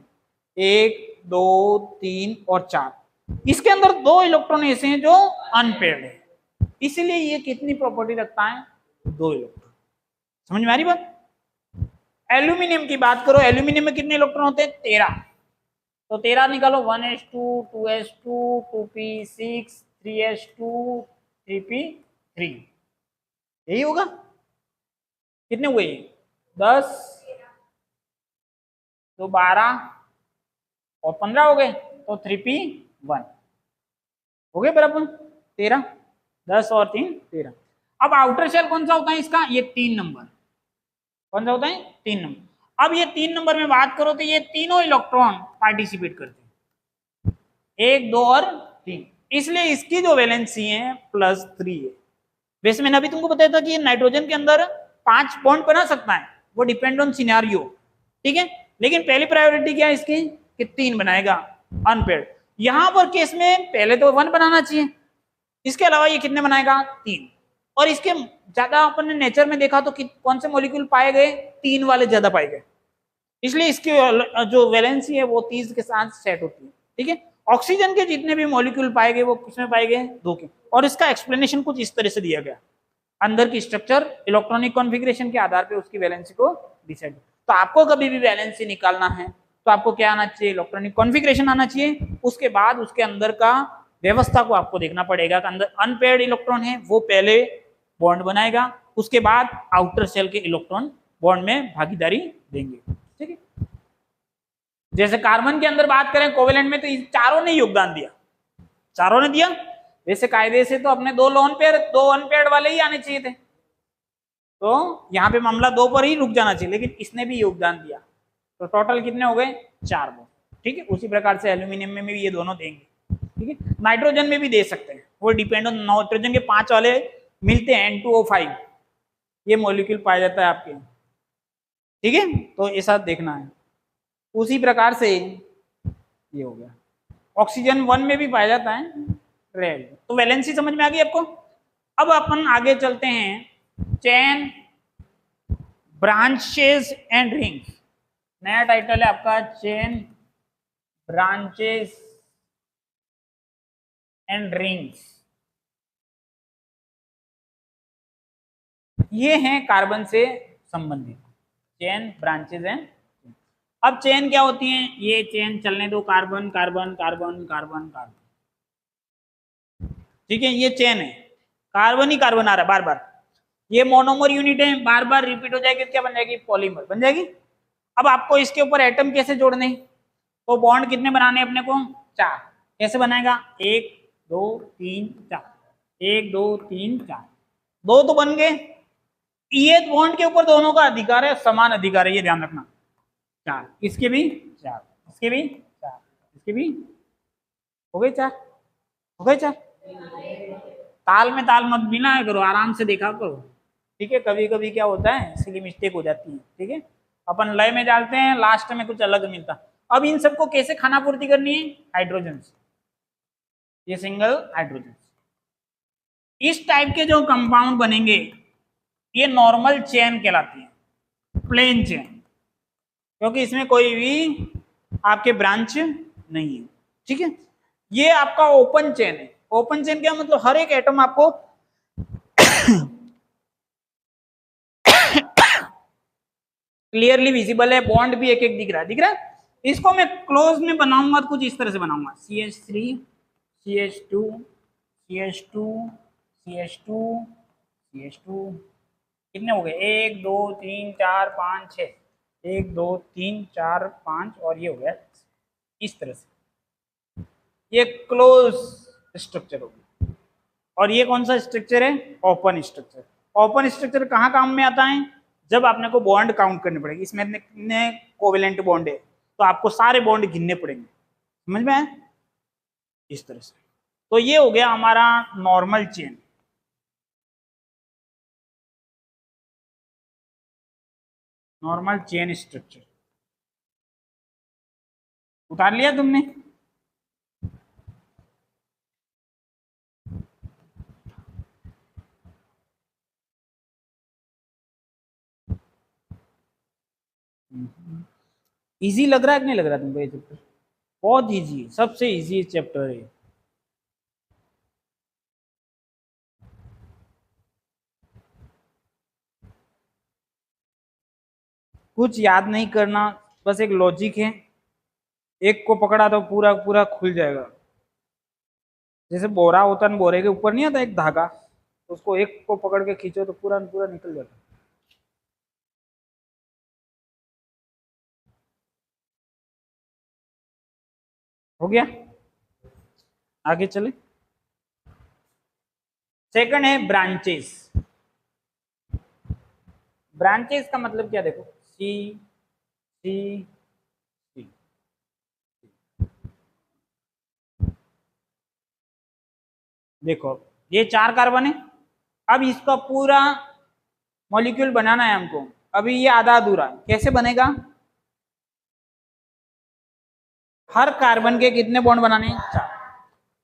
1 2 3 और 4, इसके अंदर 2 इलेक्ट्रॉन ऐसे हैं जो अनपेयर्ड है। इसलिए ये कितनी प्रॉपर्टी रखता है, 2 इलेक्ट्रॉन। समझ में आ रही बात। एल्यूमिनियम की बात करो, एल्यूमिनियम में कितने इलेक्ट्रॉन होते हैं, 13। तो 13 निकालो, 1s2 2s2 2p6 3s2 3p3, यही होगा। कितने हुए, 10 तो 12 और 15 हो गए, तो 3p1 हो गए बराबर 13। 10 और 3 13। अब आउटर शेल कौन सा होता है इसका, ये 3 नंबर। कौन सा होता है, 3 नंबर। अब ये 3 नंबर में बात करो तो ये तीनों इलेक्ट्रॉन पार्टिसिपेट करते हैं, 1 2 और 3। इसलिए इसकी जो वैलेंसी है +3 है। वैसे मैंने अभी तुमको बताया था कि नाइट्रोजन के अंदर 5 बॉन्ड बना सकता है, वो डिपेंड ऑन सिनेरियो। ठीक है। लेकिन पहली प्रायोरिटी क्या है इसकी, कि 3 बनाएगा अनपेयर्ड। यहां पर केस में पहले तो 1 बनाना चाहिए, इसके अलावा ये कितने बनाएगा, 3। और इसके ज्यादा अपन ने नेचर में देखा तो कौन से मॉलिक्यूल पाए गए, 3 वाले ज्यादा पाए गए। इसलिए इसकी जो वैलेंसी है वो 30 के साथ सेट होती है। ठीक है। ऑक्सीजन के जितने भी मॉलिक्यूल पाए गए वो किसमें पाए गए, 2 के। और इसका एक्सप्लेनेशन कुछ इस तरह से दिया गया, अंदर की स्ट्रक्चर इलेक्ट्रॉनिक कॉन्फ़िगरेशन के आधार पे उसकी वैलेंसी को डिसाइड। तो आपको कभी भी वैलेंसी निकालना है तो आपको क्या आना चाहिए, इलेक्ट्रॉनिक कॉन्फ़िगरेशन आना चाहिए। उसके बाद उसके अंदर का व्यवस्था को आपको देखना पड़ेगा कि अंदर अनपेयर्ड इलेक्ट्रॉन है वो पहले बॉन्ड बनाएगा, उसके बाद आउटर शेल के इलेक्ट्रॉन बॉन्ड में भागीदारी देंगे। ठीक है। जैसे कार्बन के अंदर बात करें कोवेलेंट में, तो चारों ने योगदान दिया, चारों ने दिया। वैसे कायदे से तो अपने 2 लोन पेयर 2 अनपेयर्ड वाले ही आने चाहिए थे, तो यहाँ पे मामला 2 पर ही रुक जाना चाहिए, लेकिन इसने भी योगदान दिया। तो टोटल कितने हो गए, 4 बॉन्ड। ठीक है। उसी प्रकार से एल्यूमिनियम में भी ये दोनों देंगे। ठीक है। नाइट्रोजन में भी दे सकते हैं, वो डिपेंड ऑन नाइट्रोजन के 5 वाले मिलते हैं, N2O5 ये मॉलिक्यूल पाया जाता है आपके। ठीक है। तो ऐसा देखना है। उसी प्रकार से ये हो गया, ऑक्सीजन 1 में भी पाया जाता है रेड। तो वैलेंसी समझ में आ गई आपको। अब अपन आगे चलते हैं, चेन ब्रांचेस एंड रिंग्स। नया टाइटल है आपका, चेन ब्रांचेस एंड रिंग्स। ये हैं कार्बन से संबंधित। चेन ब्रांचेज एंड, अब चेन क्या होती है, ये चेन चलने दो, carbon carbon carbon carbon carbon, ठीक है, ये चेन है, कार्बन ही कार्बन आ रहा है बार बार, ये मोनोमर यूनिट है, बार बार रिपीट हो जाएगी, क्या बन जाएगी, पॉलीमर बन जाएगी। अब आपको इसके ऊपर एटम कैसे जोड़ने, तो बॉन्ड कितने बनाने अपने को, 4, कैसे बनाएगा, 1 2 3 4, 1 2 3 4, 2 तो बन गए, ये बॉन्ड के ऊपर दोनों का अधिकार है, समान अधिकार है, ये ध्यान रखना, 4, इसके भी 4, इसके भी 4, इसके भी, हो गए 4, हो गए 4, ताल में ताल मत मिलाया करो, आराम से देखा करो, ठीक है, कभी कभी क्या होता है इसलिए मिस्टेक हो जाती है, ठीक है, अपन लय में डालते हैं, लास्ट में कुछ अलग मिलता। अब इन सबको कैसे खाना पूर्ति करनी है, हाइड्रोजन से, ये सिंगल हाइड्रोजन, इस टाइप के जो कंपाउंड बनेंगे ये नॉर्मल चेन कहलाती है, प्लेन चेन, क्योंकि इसमें कोई भी आपके ब्रांच नहीं है, ठीक है, ये आपका ओपन चेन है, ओपन चेन क्या मतलब, हर एक एटम आपको क्लियरली विजिबल है, बॉन्ड भी एक एक दिख रहा है, दिख रहा है, इसको मैं क्लोज में बनाऊंगा तो कुछ इस तरह से बनाऊंगा, CH3 CH2 CH2 CH2 CH2, कितने हो गए, 1 2 3 4 5 6, 1 2 3 4 5, और ये हो गया इस तरह से, ये क्लोज स्ट्रक्चर हो गया। और ये कौन सा स्ट्रक्चर है, ओपन स्ट्रक्चर। ओपन स्ट्रक्चर कहाँ काम में आता है, जब आपने को बॉन्ड काउंट करने पड़ेगी, इसमें कितने कोवेलेंट बॉन्ड है, तो आपको सारे बॉन्ड गिनने पड़ेंगे, समझ में आया, इस तरह से। तो ये हो गया हमारा normal chain, normal chain structure, उतार लिया तुमने, इजी लग रहा है कि नहीं लग रहा तुमको ये चैप्टर, बहुत इजी, सबसे इजी चैप्टर है। कुछ याद नहीं करना, बस एक लॉजिक है, एक को पकड़ा तो पूरा पूरा खुल जाएगा, जैसे बोरा होता है, बोरे के ऊपर नहीं आता एक धागा, तो उसको एक को पकड़ के खींचो तो पूरा पूरा निकल जाता है। हो गया, आगे चले, सेकंड है ब्रांचेस। ब्रांचेस का मतलब क्या, देखो सी सी सी, देखो ये 4 कार्बन है, अब इसका पूरा मॉलिक्यूल बनाना है हमको, अभी ये आधा अधूरा है, कैसे बनेगा, हर कार्बन के कितने बॉन्ड बनाने हैं, 4,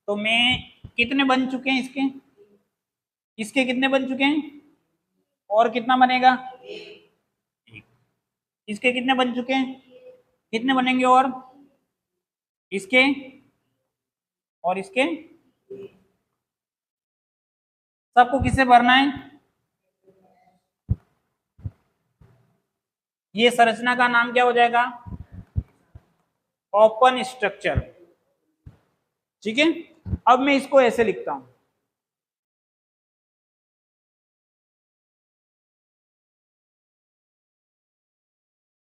तो मैं कितने बन चुके हैं इसके, इसके कितने बन चुके हैं, और कितना बनेगा, इसके कितने बन चुके हैं, कितने बनेंगे, और इसके, और इसके, सबको किससे भरना है, ये संरचना का नाम क्या हो जाएगा, ओपन स्ट्रक्चर, ठीक है। अब मैं इसको ऐसे लिखता हूं,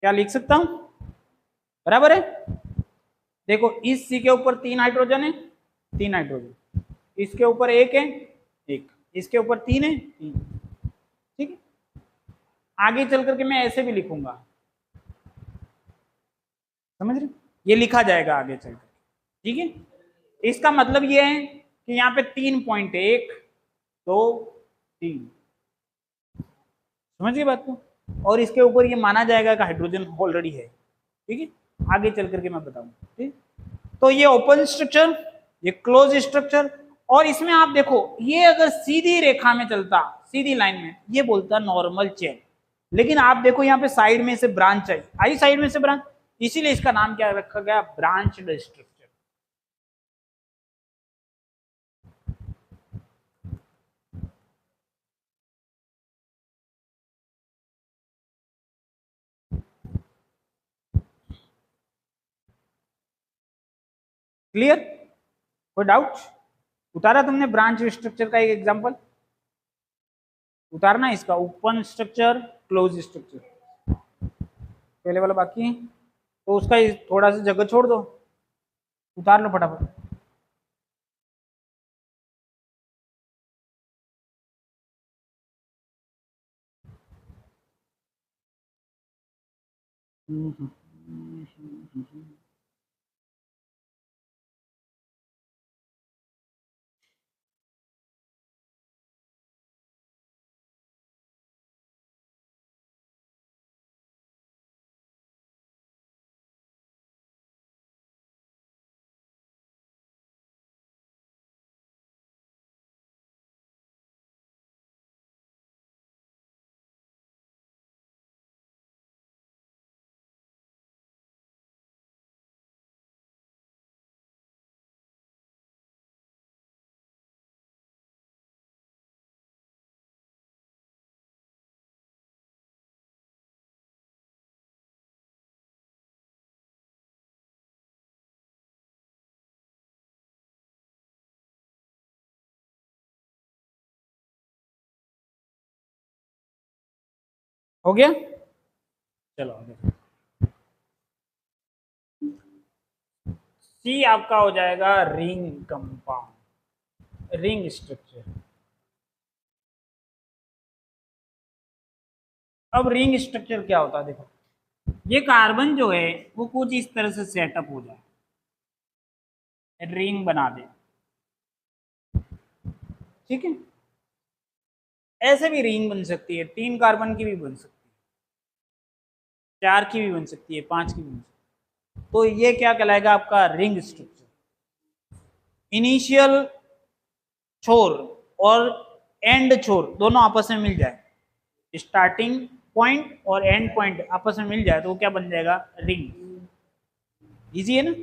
क्या लिख सकता हूं, बराबर है, देखो इस सी के ऊपर 3 हाइड्रोजन है, 3 हाइड्रोजन, इसके ऊपर 1 है 1, इसके ऊपर 3 है 3, ठीक है। आगे चल करके मैं ऐसे भी लिखूंगा, समझ रहे, ये लिखा जाएगा आगे चल कर, ठीक है। इसका मतलब ये है कि यहाँ पे 3 पॉइंट है, 1 2 3, समझ गए बात को, और इसके ऊपर ये माना जाएगा कि हाइड्रोजन ऑलरेडी है, ठीक है। आगे चल करके मैं बताऊंगा, ठीक। तो ये ओपन स्ट्रक्चर, ये क्लोज स्ट्रक्चर, और इसमें आप देखो ये अगर सीधी रेखा में चलता, सीधी लाइन में, ये बोलता नॉर्मल चेन, लेकिन आप देखो यहाँ पे साइड में से ब्रांच आई साइड में से ब्रांच, इसीलिए इसका नाम क्या रखा गया, ब्रांच्ड स्ट्रक्चर। क्लियर? कोई डाउट? उतारा तुमने ब्रांच स्ट्रक्चर का एक एग्जांपल? उतारना इसका, ओपन स्ट्रक्चर, क्लोज स्ट्रक्चर, पहले वाला बाकी है तो उसका थोड़ा सा जगह छोड़ दो, उतार लो फटाफट। हो गया? चलो आगे। सी आपका हो जाएगा रिंग कंपाउंड, रिंग स्ट्रक्चर। अब रिंग स्ट्रक्चर क्या होता है? देखो, ये कार्बन जो है वो कुछ इस तरह से सेटअप हो जाए, रिंग बना दे, ठीक है? ऐसे भी रिंग बन सकती है, 3 कार्बन की भी बन सकती है, 4 की भी बन सकती है, 5 की भी बन सकती है। तो ये क्या कहलाएगा आपका? Ring structure. इनिशियल छोर और एंड छोर दोनों आपस में मिल जाए, स्टार्टिंग पॉइंट और एंड पॉइंट आपस में मिल जाए तो वो क्या बन जाएगा? रिंग। इजी है ना?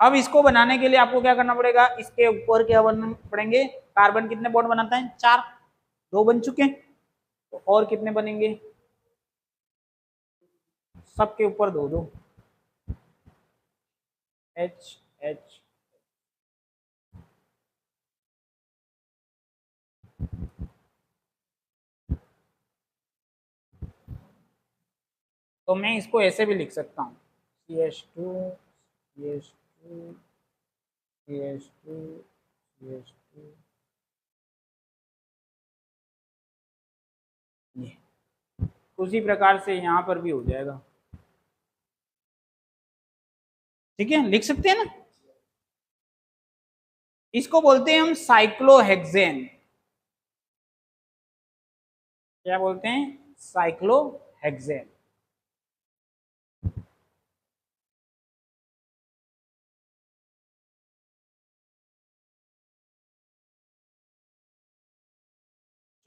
अब इसको बनाने के लिए आपको क्या करना पड़ेगा? इसके ऊपर क्या बनने पड़ेंगे? कार्बन कितने बॉन्ड बनाता है? 4, 2 बन चुके हैं, तो और कितने बनेंगे? सबके ऊपर 2 2, एच एच। तो मैं इसको ऐसे भी लिख सकता हूँ, CH2 CH2 CH2 CH2, उसी प्रकार से यहां पर भी हो जाएगा, ठीक है? लिख सकते हैं ना? इसको बोलते हैं हम साइक्लोहेक्सेन। क्या बोलते हैं? साइक्लोहेक्सेन।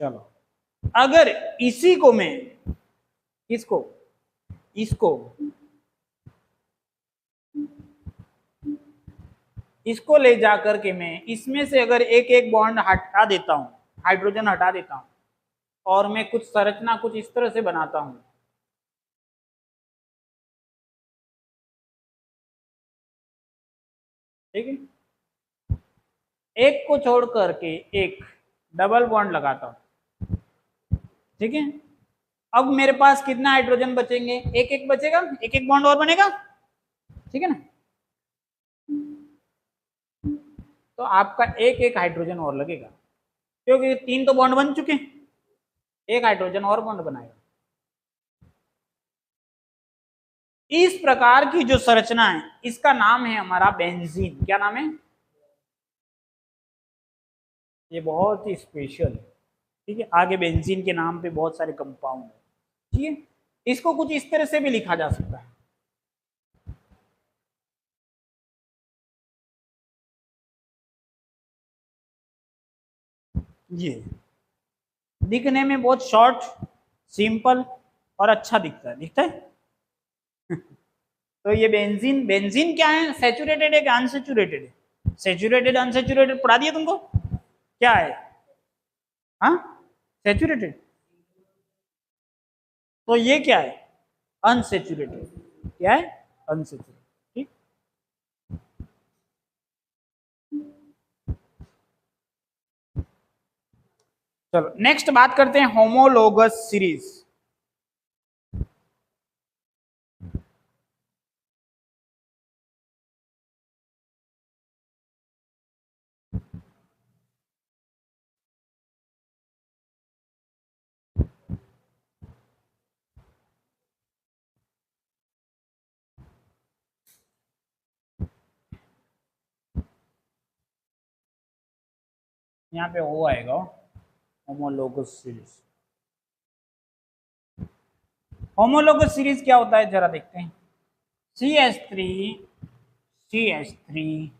चलो, अगर इसी को मैं, किसको? इसको, इसको ले जाकर के मैं इसमें से अगर एक एक बॉन्ड हटा देता हूं, हाइड्रोजन हटा देता हूं, और मैं कुछ संरचना कुछ इस तरह से बनाता हूं, ठीक है? एक को छोड़ करके एक डबल बॉन्ड लगाता हूं, ठीक है? अब मेरे पास कितना हाइड्रोजन बचेंगे? एक एक बचेगा, एक एक बॉन्ड और बनेगा, ठीक है ना? तो आपका एक एक हाइड्रोजन और लगेगा, क्योंकि 3 तो बॉन्ड बन चुके हैं, एक हाइड्रोजन और बॉन्ड बनाएगा। इस प्रकार की जो संरचना है इसका नाम है हमारा बेंजीन। क्या नाम है? ये बहुत ही स्पेशल है, ठीक है? आगे बेंजीन के नाम पे बहुत सारे कंपाउंड है, ठीक है? इसको कुछ इस तरह से भी लिखा जा सकता है, ये दिखने में बहुत शॉर्ट, सिंपल और अच्छा दिखता है तो ये बेंजीन, बेंजीन क्या है? सैचुरेटेड है कि अनसैचुरेटेड है? सैचुरेटेड अनसैचुरेटेड पढ़ा दिया तुमको? क्या है? हाँ, सैचुरेटेड। तो ये क्या है? अनसैचुरेटेड। क्या है? अनसैचुरेटेड, ठीक? चलो नेक्स्ट बात करते हैं होमोलोगस सीरीज। यहाँ पे हो आएगा होमोलोगस सीरीज। होमोलोगस सीरीज क्या होता है जरा देखते हैं। CH3 CH3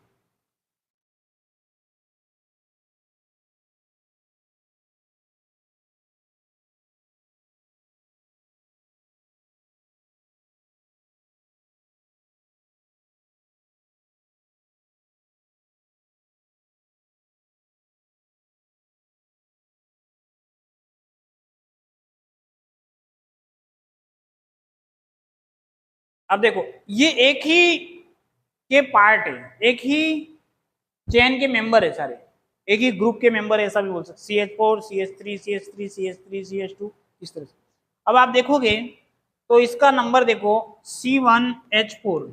अब देखो ये एक ही के पार्ट है, एक ही चेन के मेंबर है सारे, एक ही ग्रुप के मेंबर है, ऐसा भी बोल सकते। CH4 CH3 CH3 CH3 CH2 इस तरह से। अब आप देखोगे तो इसका नंबर देखो C1H4,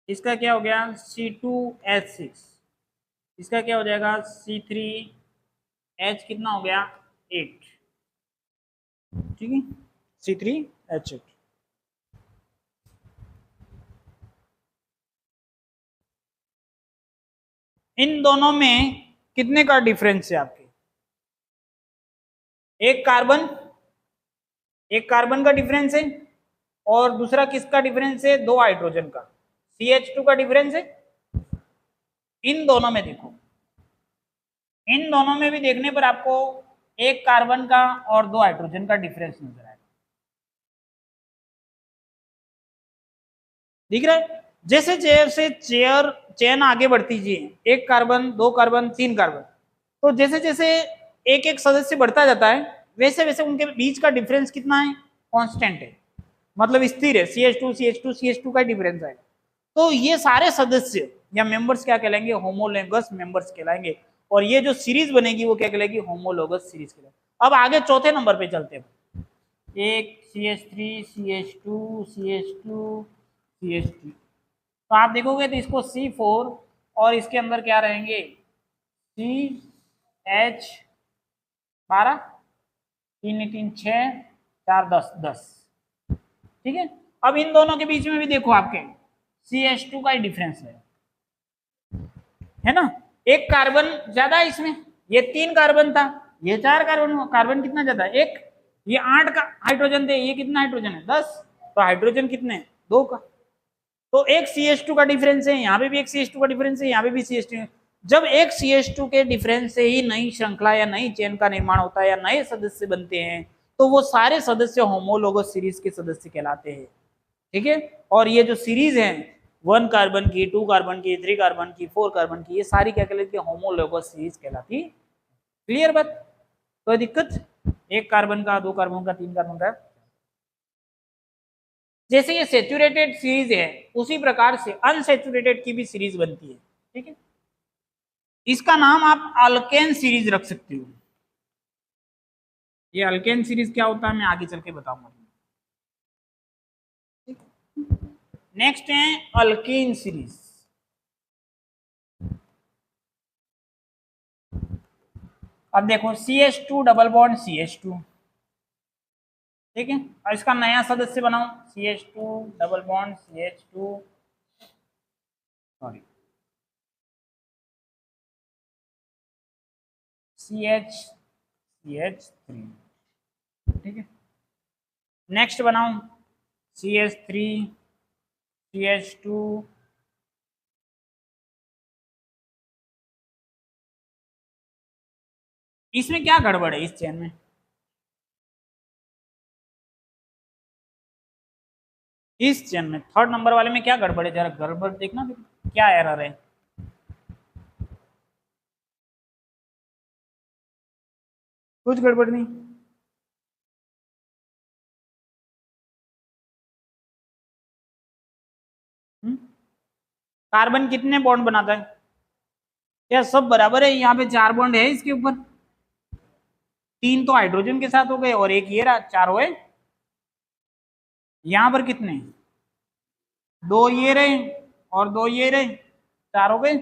इसका क्या हो गया C2H6, इसका क्या हो जाएगा C3H कितना हो गया 8, ठीक है C3H8। इन दोनों में कितने का डिफरेंस है आपके, एक कार्बन, एक कार्बन का डिफरेंस है और दूसरा किसका डिफरेंस है, दो हाइड्रोजन का, CH2 का डिफरेंस है। इन दोनों में देखो, इन दोनों में भी देखने पर आपको एक कार्बन का और दो हाइड्रोजन का डिफरेंस नजर आएगा, दिख रहा है। जैसे जैसे चेन आगे बढ़ती जी, एक कार्बन दो कार्बन तीन कार्बन, तो जैसे जैसे एक एक सदस्य बढ़ता जाता है वैसे वैसे उनके बीच का डिफरेंस कितना है, कांस्टेंट है, मतलब स्थिर है। CH2 CH2 CH2 का डिफरेंस है। तो ये सारे सदस्य या मेंबर्स क्या कहलाएंगे, होमोलोगस मेंबर्स कहलाएंगे। और ये जो सीरीज बनेगी वो क्या कहलाएगी, होमोलोगस सीरीज कहलाएगी। अब आगे चौथे नंबर पे चलते हैं। एक CH3 CH2 CH2 CH3, तो आप देखोगे तो इसको C4 और इसके अंदर क्या रहेंगे CH12, 3 3 6 4 10 10, ठीक है। अब इन दोनों के बीच में भी देखो आपके CH2 का ही डिफरेंस है ना, एक कार्बन ज्यादा है इसमें, ये 3 कार्बन था, ये 4 कार्बन, कार्बन कितना ज्यादा है एक, ये 8 का हाइड्रोजन थे, ये कितना हाइड्रोजन है 10, तो हाइड्रोजन कितने दो का, तो एक CH2 का डिफरेंस है, यहाँ पे भी एक CH2 का डिफरेंस है, यहाँ पे भी CH2। जब एक CH2 के डिफरेंस से ही नई श्रृंखला या नई चेन का निर्माण होता है या नए सदस्य बनते हैं, तो वो सारे सदस्य होमोलोगस सीरीज के सदस्य कहलाते हैं, ठीक है। और ये जो सीरीज है 1 कार्बन की, 2 कार्बन की, 3 कार्बन की, 4 कार्बन की, ये सारी क्या कहलाती है, होमोलोगस सीरीज कहलाती। क्लियर बात, कोई दिक्कत, एक कार्बन का, दो कार्बन का, तीन कार्बन का। जैसे ये सेचुरेटेड सीरीज है उसी प्रकार से अनसेचुरेटेड की भी सीरीज बनती है, ठीक है। इसका नाम आप अल्केन सीरीज रख सकते हो। ये अल्केन सीरीज क्या होता है मैं आगे चल के बताऊंगा। नेक्स्ट है अल्कीन सीरीज। अब देखो CH2 डबल बॉन्ड CH2, ठीक है, और इसका नया सदस्य बनाओ CH2 double bond CH2, sorry CH3, ठीक है। नेक्स्ट बनाओ CH3 CH2, इसमें क्या गड़बड़ है इस चेन में, इस चेन में थर्ड नंबर वाले में क्या गड़बड़ है, जरा गड़बड़ देखना क्या एरर है। कुछ गड़बड़ नहीं, कार्बन कितने बॉन्ड बनाता है, क्या सब बराबर है, यहाँ पे 4 बॉन्ड है इसके ऊपर, 3 तो हाइड्रोजन के साथ हो गए और एक ये रहा, 4 हुए। यहां पर कितने, 2 ये रहे और 2 ये रहे, 4 हो गए।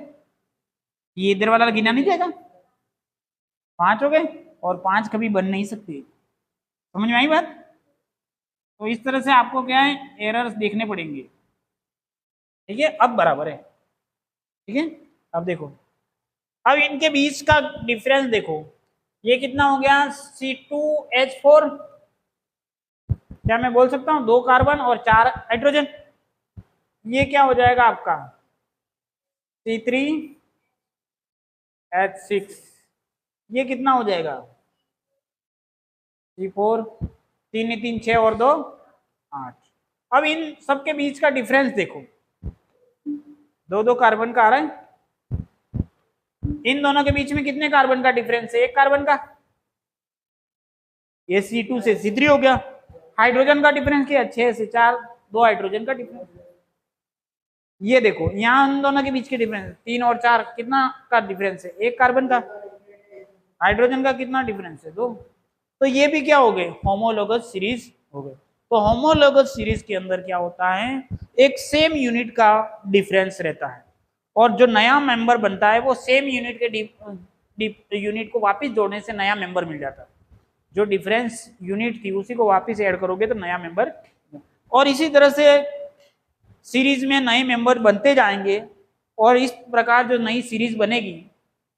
ये इधर वाला गिना नहीं जाएगा, 5 हो गए और 5 कभी बन नहीं सकते। समझ में आई बात? तो इस तरह से आपको क्या है, एरर्स देखने पड़ेंगे। ठीक है, अब बराबर है। ठीक है, अब देखो, अब इनके बीच का डिफरेंस देखो, ये कितना हो गया, C2H4। क्या मैं बोल सकता हूँ 2 कार्बन और 4 हाइड्रोजन। ये क्या हो जाएगा आपका C3H6। ये कितना हो जाएगा C4, 3 3 6 और 2 8। अब इन सबके बीच का डिफरेंस देखो, 2 कार्बन का आ रहा है। इन दोनों के बीच में कितने कार्बन का डिफरेंस है, 1 कार्बन का। ये C2 से C3 हो गया। हाइड्रोजन का डिफरेंस क्या है, 6 से 4, 2 हाइड्रोजन का डिफरेंस। ये देखो यहाँ उन दोनों के बीच के डिफरेंस 3 और 4 कितना का डिफरेंस है, 1 कार्बन का। हाइड्रोजन का कितना डिफरेंस है, 2। तो ये भी क्या हो गए, होमोलोगस सीरीज हो गए। तो होमोलोगस सीरीज के अंदर क्या होता है, एक सेम यूनिट का डिफरेंस रहता है और जो नया मेंबर बनता है वो सेम यूनिट के यूनिट को वापस जोड़ने से नया मेंबर मिल जाता है। जो डिफरेंस यूनिट थी उसी को वापस ऐड करोगे तो नया मेंबर। और इसी तरह से सीरीज में नए मेंबर बनते जाएंगे और इस प्रकार जो नई सीरीज बनेगी,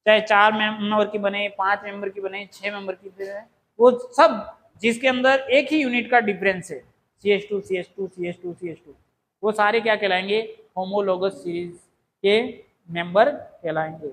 चाहे 4 मेंबर की बने, 5 मेंबर की बने, 6 मेंबर की बने, वो सब जिसके अंदर एक ही यूनिट का डिफरेंस है, CH2 CH2 CH2 CH2, वो सारे क्या कहलाएंगे, होमोलोगस सीरीज के मेंबर कहलाएंगे।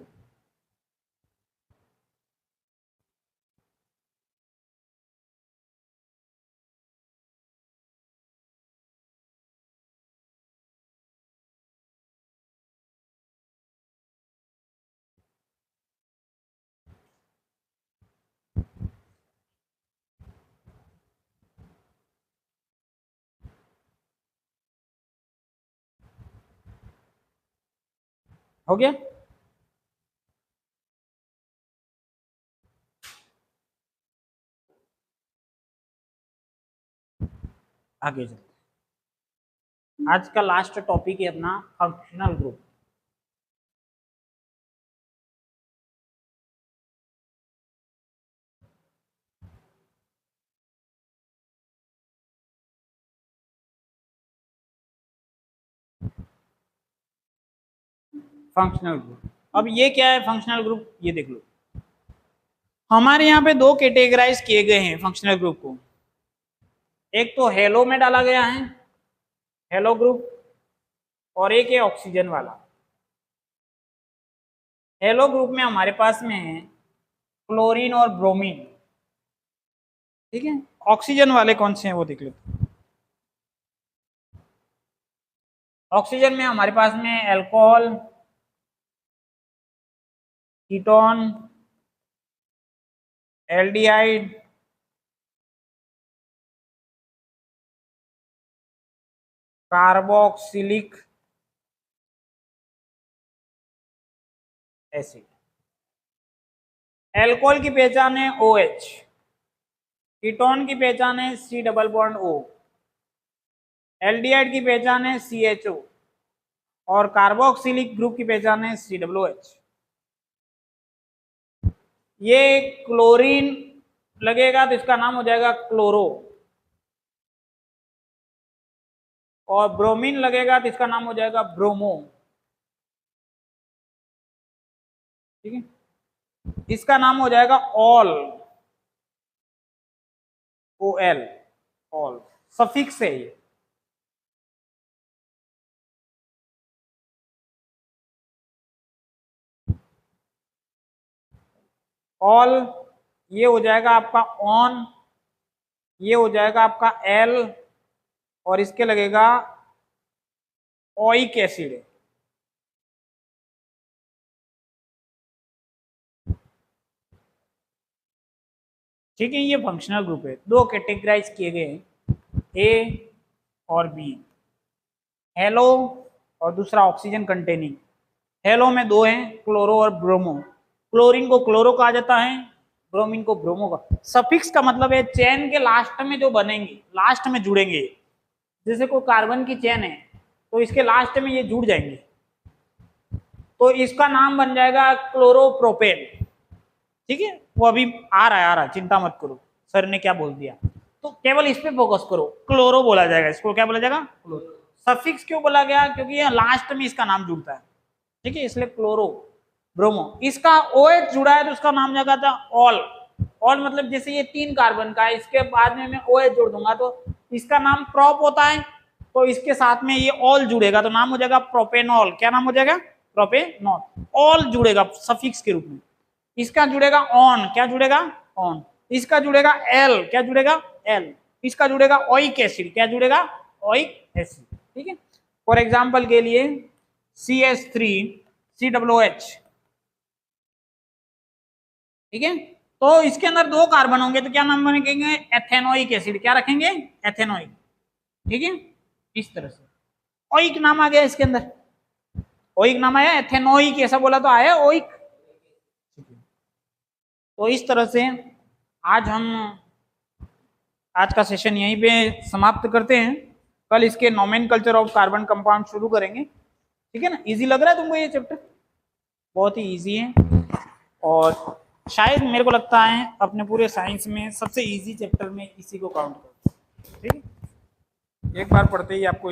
हो गया? आगे चलते, आज का लास्ट टॉपिक है अपना फंक्शनल ग्रुप। फंक्शनल ग्रुप, अब ये क्या है फंक्शनल ग्रुप, ये देख लो। हमारे यहाँ पे 2 कैटेगराइज किए गए हैं फंक्शनल ग्रुप को। एक तो हेलो में डाला गया है, हेलो ग्रुप, और एक है ऑक्सीजन वाला। हेलो ग्रुप में हमारे पास में है क्लोरीन और ब्रोमीन। ठीक है, ऑक्सीजन वाले कौन से हैं वो देख लेते हैं। ऑक्सीजन में हमारे पास में alcohol, ketone, aldehyde, carboxylic acid. Alcohol की पहचान है OH, कीटोन की पहचान है C double bond O, aldehyde की पहचान है CHO और कार्बोक्सिलिक ग्रुप की पहचान है COOH। ये क्लोरीन लगेगा तो इसका नाम हो जाएगा क्लोरो, और ब्रोमीन लगेगा तो इसका नाम हो जाएगा ब्रोमो। ठीक है, इसका नाम हो जाएगा ऑल, OL, ऑल सफिक्स है ये। ऑल ये हो जाएगा आपका ऑन, ये हो जाएगा आपका एल, और इसके लगेगा ओइक एसिड। ठीक है, ये फंक्शनल ग्रुप है। 2 कैटेगराइज किए गए हैं, ए और बी, हेलो और दूसरा ऑक्सीजन कंटेनिंग। हेलो में 2 हैं, क्लोरो और ब्रोमो। क्लोरीन को क्लोरो कहा जाता है, ब्रोमीन को ब्रोमो का। सफिक्स का मतलब है चेन के लास्ट में जो बनेंगे, लास्ट में जुड़ेंगे। जैसे कोई कार्बन की चेन है तो इसके लास्ट में ये जुड़ जाएंगे, तो इसका नाम बन जाएगा क्लोरोप्रोपेन। ठीक है, वो अभी आ रहा है, चिंता मत करो, सर ने क्या बोल दिया, तो केवल इस पे फोकस करो। क्लोरो बोला जाएगा, इसको क्या बोला जाएगा, क्लोरो। सफिक्स क्यों बोला गया, क्योंकि ये लास्ट में इसका नाम जुड़ता है। ठीक है, इसलिए क्लोरो ब्रोमो। इसका OH जुड़ा है तो उसका नाम जाएगा था ऑल। ऑल मतलब जैसे ये 3 कार्बन का है, इसके बाद में मैं OH जोड़ दूंगा तो इसका नाम प्रोप होता है, तो इसके साथ में ये ऑल जुड़ेगा तो नाम हो जाएगा प्रोपेनॉल। क्या नाम हो जाएगा, प्रोपेनॉल। ऑल जुड़ेगा सफिक्स के रूप में। इसका जुड़ेगा ऑन, क्या जुड़ेगा, ऑन। इसका जुड़ेगा एल, क्या जुड़ेगा, एल। इसका जुड़ेगा ओइक एसिड, क्या जुड़ेगा, ओइक एसिड। ठीक है, फॉर एग्जांपल के लिए CH3COOH। ठीक है, तो इसके अंदर 2 कार्बन होंगे तो क्या नाम बनेंगे, एथेनोइक एसिड। क्या रखेंगे, एथेनोइक। ठीक है, इस तरह से ओइक नाम आ गया इसके अंदर, ओइक नाम आया, एथेनोइक ऐसा बोला तो आया ओइक। तो इस तरह से आज का सेशन यहीं पे समाप्त करते हैं। कल इसके नोमेनकल्चर ऑफ कार्बन कंपाउंड शुरू करेंगे। ठीक है ना, इजी लग रहा है तुमको ये चैप्टर, बहुत ही इजी है, और शायद मेरे को लगता है अपने पूरे साइंस में सबसे इजी चैप्टर में इसी को काउंट करते हैं। ठीक है, एक बार पढ़ते ही आपको